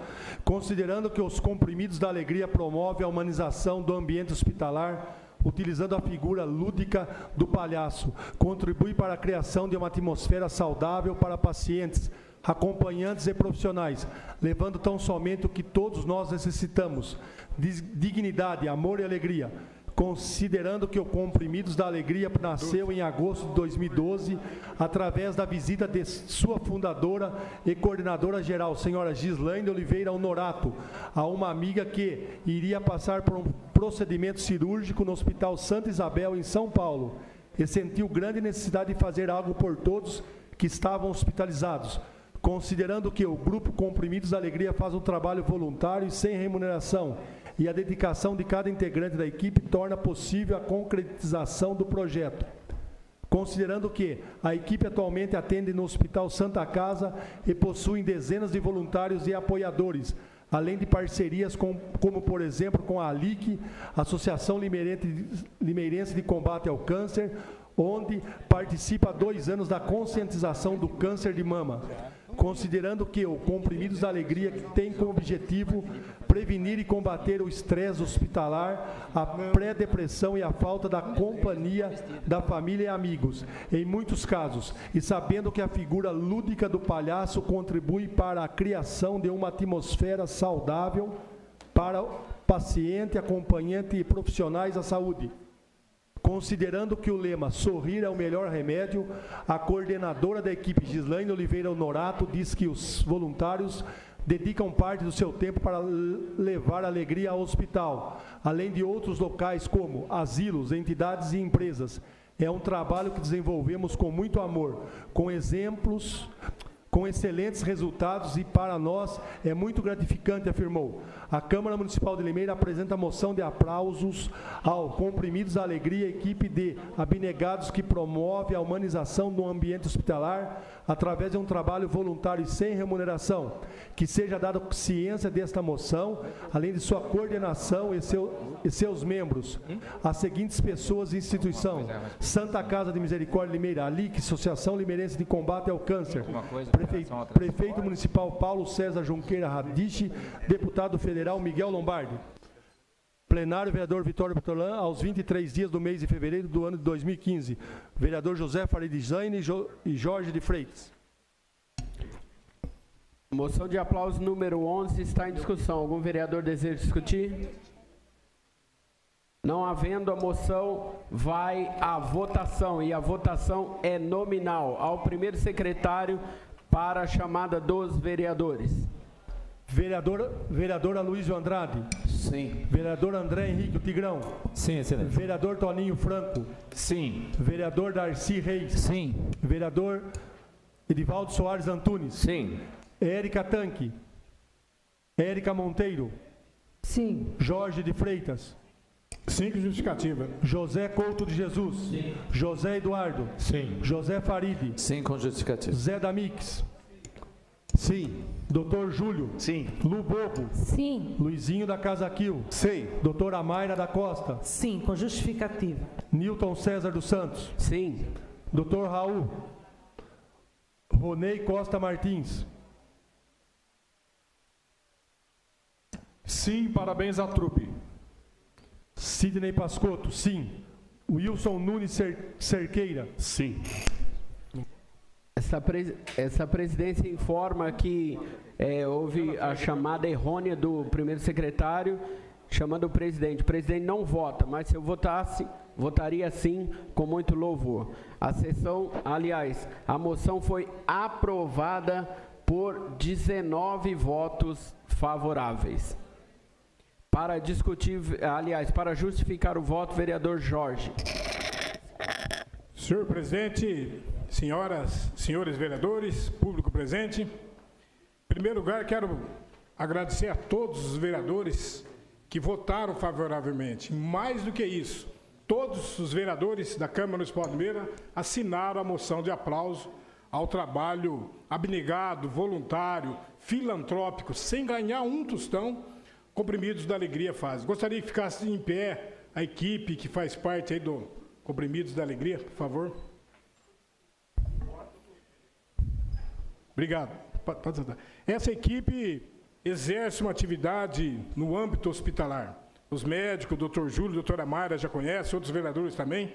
Speaker 3: Considerando que os Comprimidos da Alegria promovem a humanização do ambiente hospitalar, utilizando a figura lúdica do palhaço, contribui para a criação de uma atmosfera saudável para pacientes, acompanhantes e profissionais, levando tão somente o que todos nós necessitamos: dignidade, amor e alegria. Considerando que o Comprimidos da Alegria nasceu em agosto de 2012, através da visita de sua fundadora e coordenadora geral, senhora Gislaine Oliveira Honorato, a uma amiga que iria passar por um procedimento cirúrgico no Hospital Santa Isabel, em São Paulo, e sentiu grande necessidade de fazer algo por todos que estavam hospitalizados. Considerando que o Grupo Comprimidos da Alegria faz um trabalho voluntário e sem remuneração, e a dedicação de cada integrante da equipe torna possível a concretização do projeto. Considerando que a equipe atualmente atende no Hospital Santa Casa e possui dezenas de voluntários e apoiadores, além de parcerias como, por exemplo, com a ALIC, Associação Limeirense de Combate ao Câncer, onde participa há 2 anos da conscientização do câncer de mama. Considerando que o Comprimidos da Alegria tem como objetivo prevenir e combater o estresse hospitalar, a pré-depressão e a falta da companhia da família e amigos, em muitos casos, e sabendo que a figura lúdica do palhaço contribui para a criação de uma atmosfera saudável paciente, acompanhante e profissionais da saúde. Considerando que o lema "Sorrir é o melhor remédio", a coordenadora da equipe, Gislaine Oliveira Honorato, diz que os voluntários dedicam parte do seu tempo para levar alegria ao hospital, além de outros locais como asilos, entidades e empresas. É um trabalho que desenvolvemos com muito amor, com exemplos, com excelentes resultados e para nós é muito gratificante, afirmou. A Câmara Municipal de Limeira apresenta a moção de aplausos ao Comprimidos da Alegria, equipe de abnegados que promove a humanização do ambiente hospitalar através de um trabalho voluntário e sem remuneração. Que seja dada ciência desta moção, além de sua coordenação e seus membros, as seguintes pessoas e instituições: Santa Casa de Misericórdia Limeira, ALIC, Associação Limeirense de Combate ao Câncer, Prefeito Municipal Paulo César Junqueira Radiche, Deputado Federal Miguel Lombardi. Plenário, vereador Vitório Bertolã, aos 23 dias do mês de fevereiro do ano de 2015. Vereador José Farid Jaine e Jorge de Freitas.
Speaker 1: Moção de aplauso número 11 está em discussão. Algum vereador deseja discutir? Não havendo, a moção vai à votação, e a votação é nominal. Ao primeiro secretário para a chamada dos vereadores. Vereador Aloysio Andrade.
Speaker 13: Sim.
Speaker 3: Vereador André Henrique Tigrão.
Speaker 13: Sim, excelente.
Speaker 3: Vereador Toninho Franco.
Speaker 13: Sim.
Speaker 3: Vereador Darcy Reis.
Speaker 13: Sim.
Speaker 3: Vereador Edivaldo Soares Antunes.
Speaker 13: Sim.
Speaker 3: Érica Tanque. Érica Monteiro.
Speaker 15: Sim.
Speaker 3: Jorge de Freitas.
Speaker 16: 5 justificativa.
Speaker 3: José Couto de Jesus.
Speaker 16: Sim.
Speaker 3: José Eduardo.
Speaker 16: Sim.
Speaker 3: José Farid.
Speaker 4: Sim, com justificativa.
Speaker 3: Zé Damix. Sim. Doutor Júlio.
Speaker 8: Sim.
Speaker 3: Lu Bobo.
Speaker 2: Sim.
Speaker 3: Luizinho da Casa Quil.
Speaker 6: Sim.
Speaker 3: Doutora Mayra da Costa.
Speaker 9: Sim, com justificativa.
Speaker 3: Newton César dos Santos.
Speaker 1: Sim.
Speaker 3: Doutor Raul. Ronei Costa Martins.
Speaker 12: Sim, parabéns à trupe.
Speaker 3: Sidney Pascotto, sim. Wilson Nunes Cerqueira.
Speaker 6: Sim.
Speaker 1: Essa presidência informa que houve a chamada errônea do primeiro secretário, chamando o presidente. O presidente não vota, mas se eu votasse, votaria sim, com muito louvor. A sessão, aliás, a moção foi aprovada por 19 votos favoráveis. Para discutir, aliás, para justificar o voto, vereador Jorge.
Speaker 16: Senhor presidente, senhoras, senhores vereadores, público presente, em primeiro lugar quero agradecer a todos os vereadores que votaram favoravelmente. Mais do que isso, todos os vereadores da Câmara Municipal de Limeira assinaram a moção de aplauso ao trabalho abnegado, voluntário, filantrópico, sem ganhar um tostão, Comprimidos da Alegria faz. Gostaria que ficasse em pé a equipe que faz parte aí do Comprimidos da Alegria, por favor. Obrigado. Pode sentar. Essa equipe exerce uma atividade no âmbito hospitalar. Os médicos, o doutor Júlio, a doutora Mayra já conhecem, outros vereadores também.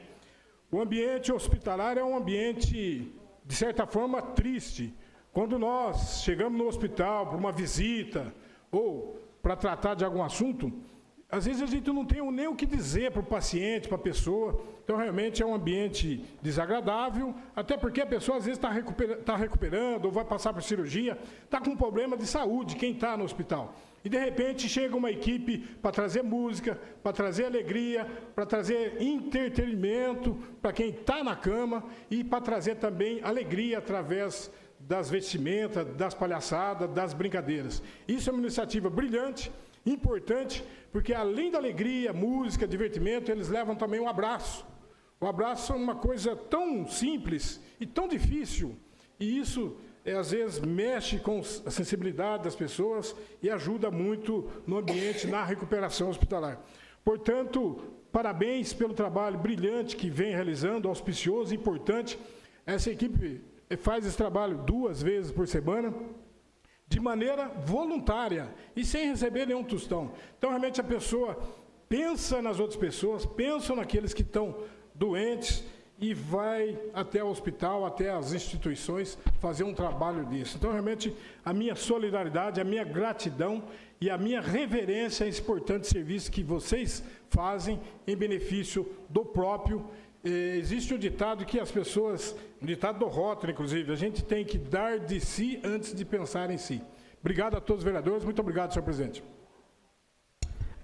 Speaker 16: O ambiente hospitalar é um ambiente, de certa forma, triste. Quando nós chegamos no hospital para uma visita ou para tratar de algum assunto, às vezes a gente não tem nem o que dizer para o paciente, para a pessoa. Então, realmente, é um ambiente desagradável, até porque a pessoa, às vezes, está recuperando ou vai passar por cirurgia, está com um problema de saúde, quem está no hospital. E, de repente, chega uma equipe para trazer música, para trazer alegria, para trazer entretenimento para quem está na cama e para trazer também alegria através das vestimentas, das palhaçadas, das brincadeiras. Isso é uma iniciativa brilhante, importante, porque além da alegria, música, divertimento, eles levam também um abraço. O abraço é uma coisa tão simples e tão difícil, e isso, às vezes, mexe com a sensibilidade das pessoas e ajuda muito no ambiente, na recuperação hospitalar. Portanto, parabéns pelo trabalho brilhante que vem realizando, auspicioso e importante. Essa equipe faz esse trabalho 2 vezes por semana, de maneira voluntária e sem receber nenhum tostão. Então, realmente, a pessoa pensa nas outras pessoas, pensa naqueles que estão doentes e vai até o hospital, até as instituições, fazer um trabalho disso. Então, realmente, a minha solidariedade, a minha gratidão e a minha reverência a esse importante serviço que vocês fazem em benefício do próprio. Existe um ditado que as pessoas, um ditado do Rótulo, inclusive, a gente tem que dar de si antes de pensar em si. Obrigado a todos os vereadores, muito obrigado, senhor presidente.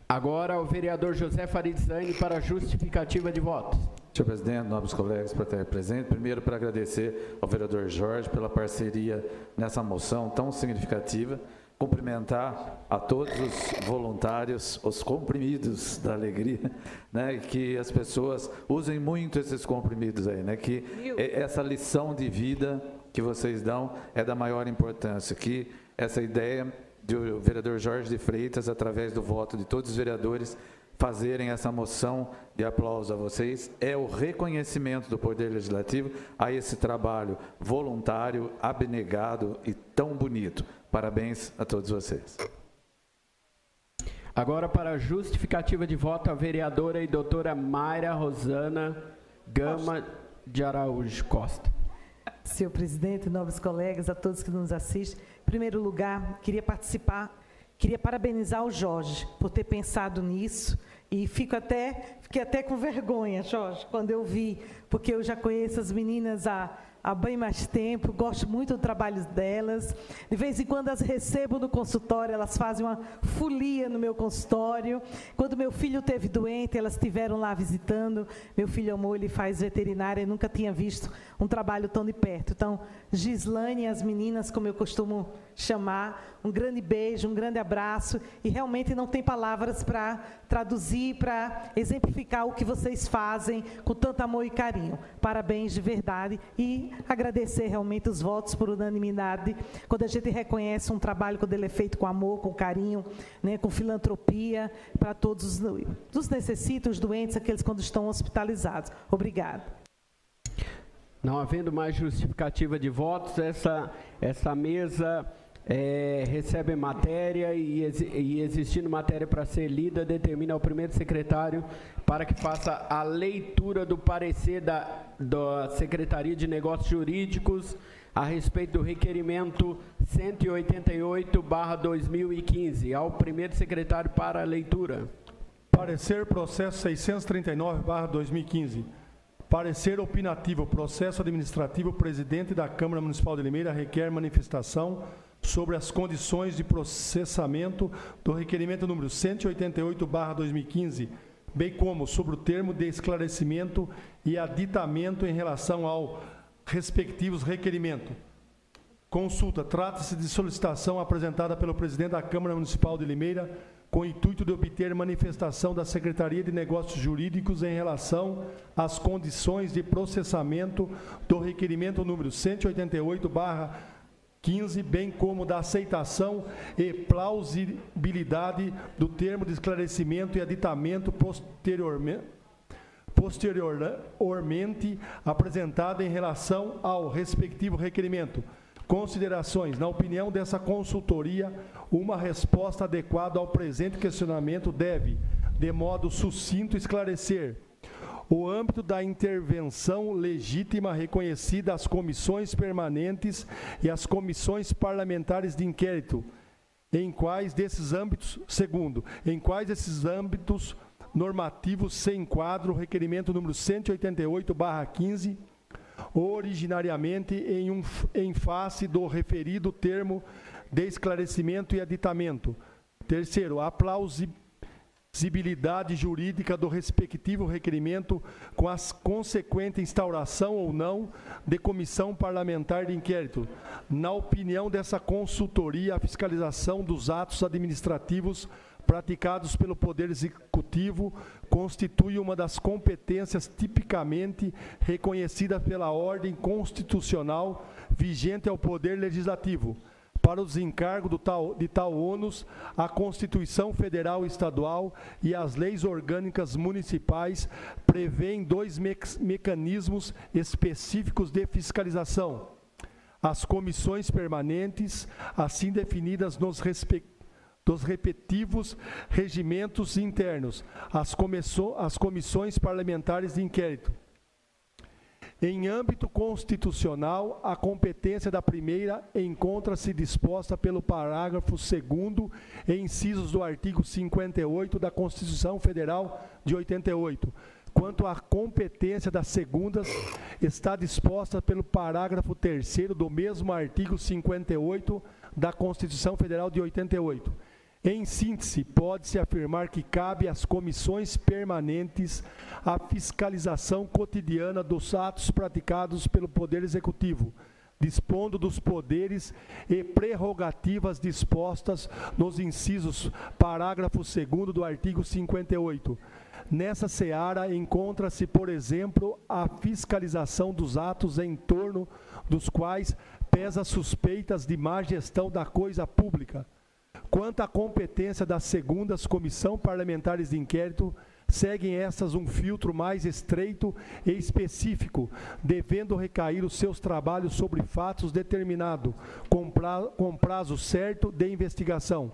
Speaker 1: Agora o vereador José Farid Zaine para justificativa de votos.
Speaker 4: Senhor presidente, nobres colegas, para estar presente, primeiro para agradecer ao vereador Jorge pela parceria nessa moção tão significativa, cumprimentar a todos os voluntários, os comprimidos da alegria, né, que as pessoas usem muito esses comprimidos aí, né, que essa lição de vida que vocês dão é da maior importância, que essa ideia do vereador Jorge de Freitas, através do voto de todos os vereadores, fazerem essa moção de aplauso a vocês, é o reconhecimento do Poder Legislativo a esse trabalho voluntário, abnegado e tão bonito. Parabéns a todos vocês.
Speaker 1: Agora, para a justificativa de voto, a vereadora e doutora Mayra Rosana Gama de Araújo Costa.
Speaker 9: Senhor presidente, nobres colegas, a todos que nos assistem, em primeiro lugar, queria parabenizar o Jorge por ter pensado nisso e fiquei até com vergonha, Jorge, quando eu vi, porque eu já conheço as meninas há bem mais tempo, gosto muito do trabalho delas, de vez em quando as recebo no consultório, elas fazem uma folia no meu consultório. Quando meu filho teve doente, elas estiveram lá visitando, meu filho amor, ele faz veterinária e nunca tinha visto um trabalho tão de perto. Então, Gislaine e as meninas, como eu costumo chamar, um grande beijo, um grande abraço, e realmente não tem palavras para traduzir, para exemplificar o que vocês fazem com tanto amor e carinho. Parabéns de verdade e agradecer realmente os votos por unanimidade, quando a gente reconhece um trabalho, quando ele é feito com amor, com carinho, né, com filantropia, para todos os necessitados, os doentes, aqueles quando estão hospitalizados. Obrigada.
Speaker 1: Não havendo mais justificativa de votos, essa mesa recebe matéria e existindo matéria para ser lida, determina ao primeiro secretário para que faça a leitura do parecer da Secretaria de Negócios Jurídicos a respeito do requerimento 188/2015. Ao primeiro secretário para a leitura.
Speaker 3: Parecer processo 639/2015. Parecer opinativo, processo administrativo, o presidente da Câmara Municipal de Limeira requer manifestação sobre as condições de processamento do requerimento número 188/2015, bem como sobre o termo de esclarecimento e aditamento em relação ao respectivos requerimento. Consulta, trata-se de solicitação apresentada pelo presidente da Câmara Municipal de Limeira com o intuito de obter manifestação da Secretaria de Negócios Jurídicos em relação às condições de processamento do requerimento número 188/15, bem como da aceitação e plausibilidade do termo de esclarecimento e aditamento posteriormente apresentada em relação ao respectivo requerimento. Considerações. Na opinião dessa consultoria, uma resposta adequada ao presente questionamento deve, de modo sucinto, esclarecer o âmbito da intervenção legítima reconhecida às comissões permanentes e às comissões parlamentares de inquérito, em quais desses âmbitos, segundo, em quais esses âmbitos normativos se enquadra o requerimento número 188/15, originariamente em face do referido termo de esclarecimento e aditamento. Terceiro, a plausibilidade jurídica do respectivo requerimento com a consequente instauração ou não de comissão parlamentar de inquérito. Na opinião dessa consultoria, a fiscalização dos atos administrativos praticados pelo Poder Executivo constitui uma das competências tipicamente reconhecidas pela ordem constitucional vigente ao Poder Legislativo. Para os encargos de tal ônus, a Constituição Federal e Estadual e as leis orgânicas municipais prevêem dois mecanismos específicos de fiscalização: as comissões permanentes, assim definidas nos respectivos regimentos internos, as comissões parlamentares de inquérito. Em âmbito constitucional, a competência da primeira encontra-se disposta pelo parágrafo 2º e incisos do artigo 58 da Constituição Federal de 88. Quanto à competência das segundas, está disposta pelo parágrafo 3º do mesmo artigo 58 da Constituição Federal de 88. Em síntese, pode-se afirmar que cabe às comissões permanentes a fiscalização cotidiana dos atos praticados pelo Poder Executivo, dispondo dos poderes e prerrogativas dispostas nos incisos parágrafo 2º do artigo 58. Nessa seara encontra-se, por exemplo, a fiscalização dos atos em torno dos quais pesa suspeitas de má gestão da coisa pública. Quanto à competência das segundas comissões parlamentares de inquérito, seguem estas um filtro mais estreito e específico, devendo recair os seus trabalhos sobre fatos determinados, com prazo certo de investigação.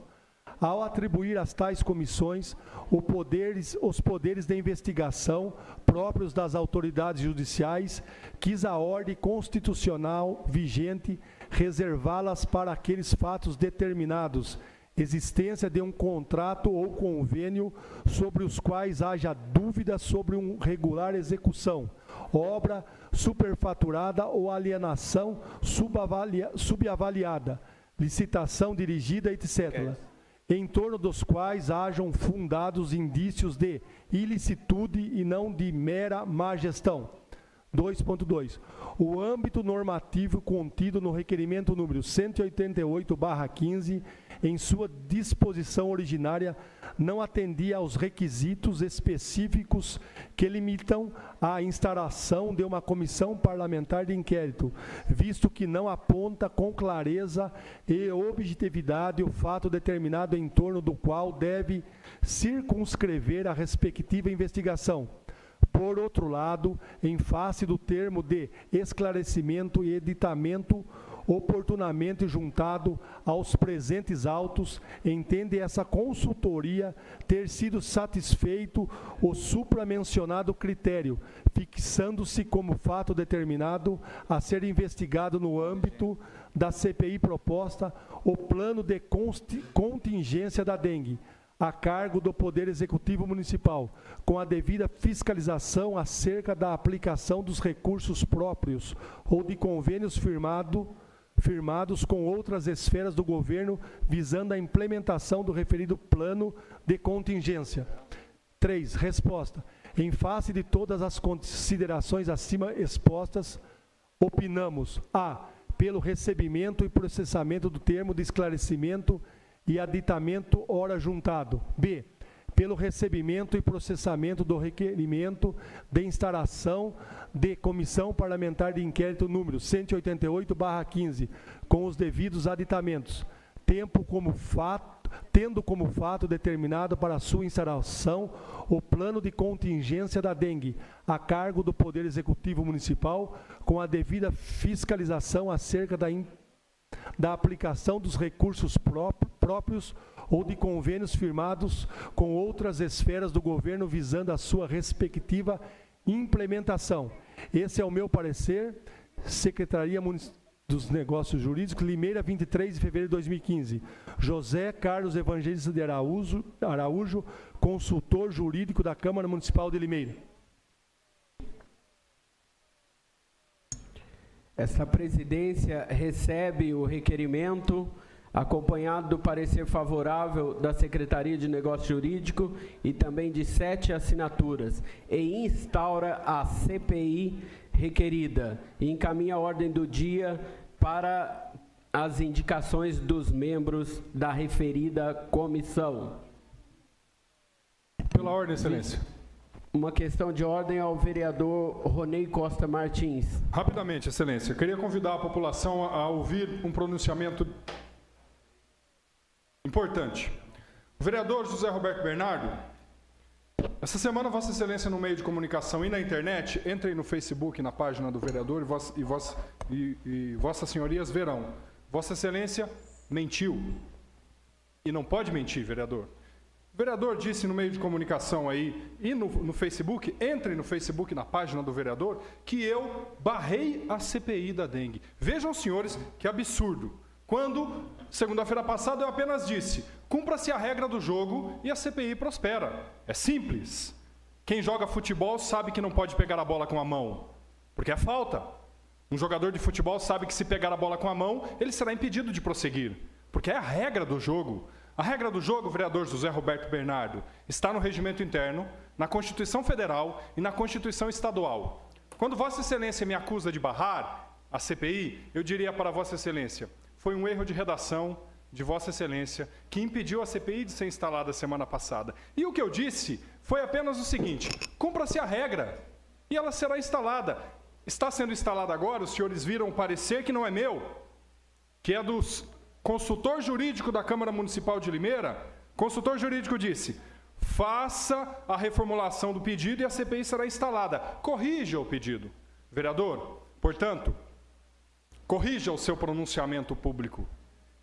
Speaker 3: Ao atribuir às tais comissões os poderes de investigação próprios das autoridades judiciais, quis a ordem constitucional vigente reservá-las para aqueles fatos determinados, existência de um contrato ou convênio sobre os quais haja dúvida sobre uma regular execução, obra superfaturada ou alienação subavaliada, licitação dirigida, etc., em torno dos quais hajam fundados indícios de ilicitude e não de mera má gestão. 2.2. O âmbito normativo contido no requerimento número 188/15, em sua disposição originária, não atendia aos requisitos específicos que limitam a instalação de uma comissão parlamentar de inquérito, visto que não aponta com clareza e objetividade o fato determinado em torno do qual deve circunscrever a respectiva investigação. Por outro lado, em face do termo de esclarecimento e editamento oportunamente juntado aos presentes autos, entende essa consultoria ter sido satisfeito o supramencionado critério, fixando-se como fato determinado a ser investigado no âmbito da CPI proposta o plano de contingência da dengue, a cargo do Poder Executivo Municipal, com a devida fiscalização acerca da aplicação dos recursos próprios ou de convênios firmados com outras esferas do governo, visando a implementação do referido plano de contingência. 3. Resposta. Em face de todas as considerações acima expostas, opinamos: a. Pelo recebimento e processamento do termo de esclarecimento e aditamento ora juntado. B. Pelo recebimento e processamento do requerimento de instalação de Comissão Parlamentar de Inquérito número 188/15, com os devidos aditamentos, tendo como fato determinado para sua instalação o plano de contingência da dengue, a cargo do Poder Executivo Municipal, com a devida fiscalização acerca da aplicação dos recursos próprios ou de convênios firmados com outras esferas do governo visando a sua respectiva implementação. Esse é o meu parecer. Secretaria dos Negócios Jurídicos, Limeira, 23 de fevereiro de 2015. José Carlos Evangelista de Araújo, consultor jurídico da Câmara Municipal de Limeira.
Speaker 1: Esta presidência recebe o requerimento acompanhado do parecer favorável da Secretaria de Negócios Jurídicos e também de 7 assinaturas, e instaura a CPI requerida e encaminha a ordem do dia para as indicações dos membros da referida comissão.
Speaker 12: Pela ordem, excelência.
Speaker 1: Uma questão de ordem ao vereador Ronei Costa Martins.
Speaker 12: Rapidamente, excelência. Eu queria convidar a população a ouvir um pronunciamento importante. O vereador José Roberto Bernardo, essa semana, Vossa Excelência, no meio de comunicação e na internet, entrem no Facebook, na página do vereador, e Vossas Senhorias verão. Vossa Excelência mentiu. E não pode mentir, vereador. O vereador disse no meio de comunicação aí e no Facebook, entre no Facebook, na página do vereador, que eu barrei a CPI da dengue. Vejam, senhores, que absurdo. Quando, segunda-feira passada, eu apenas disse, cumpra-se a regra do jogo e a CPI prospera. É simples. Quem joga futebol sabe que não pode pegar a bola com a mão, porque é falta. Um jogador de futebol sabe que se pegar a bola com a mão, ele será impedido de prosseguir, porque é a regra do jogo. A regra do jogo, vereador José Roberto Bernardo, está no regimento interno, na Constituição Federal e na Constituição Estadual. Quando Vossa Excelência me acusa de barrar a CPI, eu diria para Vossa Excelência, foi um erro de redação de Vossa Excelência que impediu a CPI de ser instalada semana passada. E o que eu disse foi apenas o seguinte, cumpra-se a regra e ela será instalada. Está sendo instalada agora, os senhores viram o parecer que não é meu, que é dos consultor jurídico da Câmara Municipal de Limeira. Consultor jurídico disse, faça a reformulação do pedido e a CPI será instalada. Corrija o pedido. Vereador, portanto, corrija o seu pronunciamento público.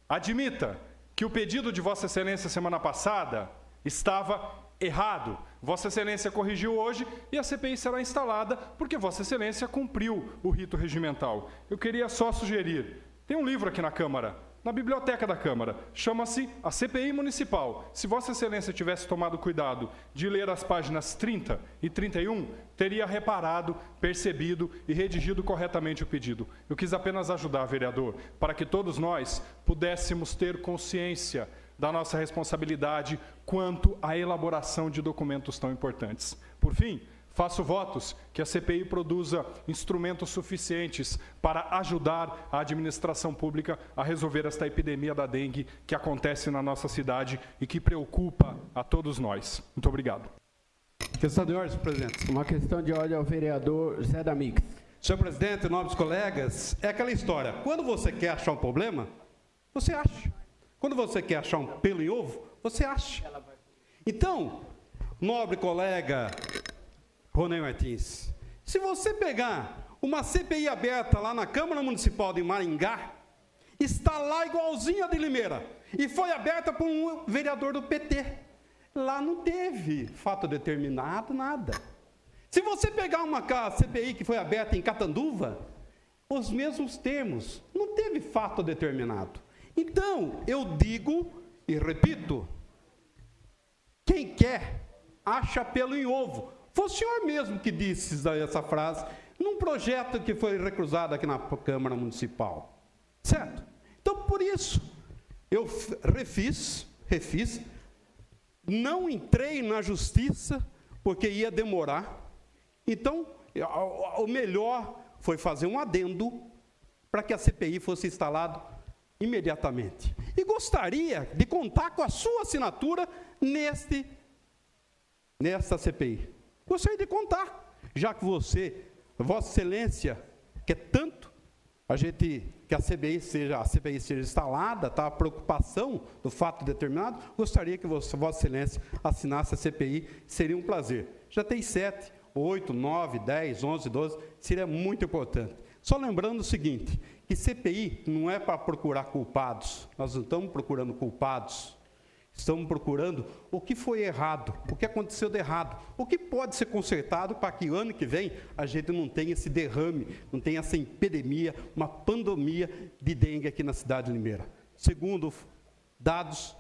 Speaker 12: Admita que o pedido de Vossa Excelência semana passada estava errado. Vossa Excelência corrigiu hoje e a CPI será instalada porque Vossa Excelência cumpriu o rito regimental. Eu queria só sugerir, tem um livro aqui na Câmara, na biblioteca da Câmara, chama-se A CPI Municipal. Se Vossa Excelência tivesse tomado cuidado de ler as páginas 30 e 31, teria reparado, percebido e redigido corretamente o pedido. Eu quis apenas ajudar, vereador, para que todos nós pudéssemos ter consciência da nossa responsabilidade quanto à elaboração de documentos tão importantes. Por fim, faço votos que a CPI produza instrumentos suficientes para ajudar a administração pública a resolver esta epidemia da dengue que acontece na nossa cidade e que preocupa a todos nós. Muito obrigado.
Speaker 10: Questão de ordem, senhor presidente.
Speaker 1: Uma questão de ordem ao vereador Zé D'Amix.
Speaker 10: Senhor presidente, nobres colegas, é aquela história. Quando você quer achar um problema, você acha. Quando você quer achar um pelo em ovo, você acha. Então, nobre colega Ronei Martins, se você pegar uma CPI aberta lá na Câmara Municipal de Maringá, está lá igualzinha a de Limeira, e foi aberta por um vereador do PT. Lá não teve fato determinado, nada. Se você pegar uma CPI que foi aberta em Catanduva, os mesmos termos, não teve fato determinado. Então, eu digo e repito, quem quer, acha pelo em ovo. Foi o senhor mesmo que disse essa frase num projeto que foi recusado aqui na Câmara Municipal. Certo? Então, por isso, eu refiz, não entrei na justiça, porque ia demorar. Então, o melhor foi fazer um adendo para que a CPI fosse instalada imediatamente. E gostaria de contar com a sua assinatura nesta CPI. Gostaria de contar, já que você, Vossa Excelência, quer tanto que a CPI seja instalada, tá? A preocupação do fato determinado, gostaria que Vossa Excelência assinasse a CPI, seria um prazer. Já tem 7, 8, 9, 10, 11, 12, seria muito importante. Só lembrando o seguinte, que CPI não é para procurar culpados, nós não estamos procurando culpados, estamos procurando o que foi errado, o que aconteceu de errado, o que pode ser consertado para que ano que vem a gente não tenha esse derrame, não tenha essa epidemia, uma pandemia de dengue aqui na cidade de Limeira. Segundo dados,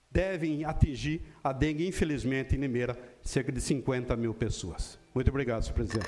Speaker 10: devem atingir a dengue, infelizmente, em Limeira, cerca de 50 mil pessoas. Muito obrigado, senhor presidente.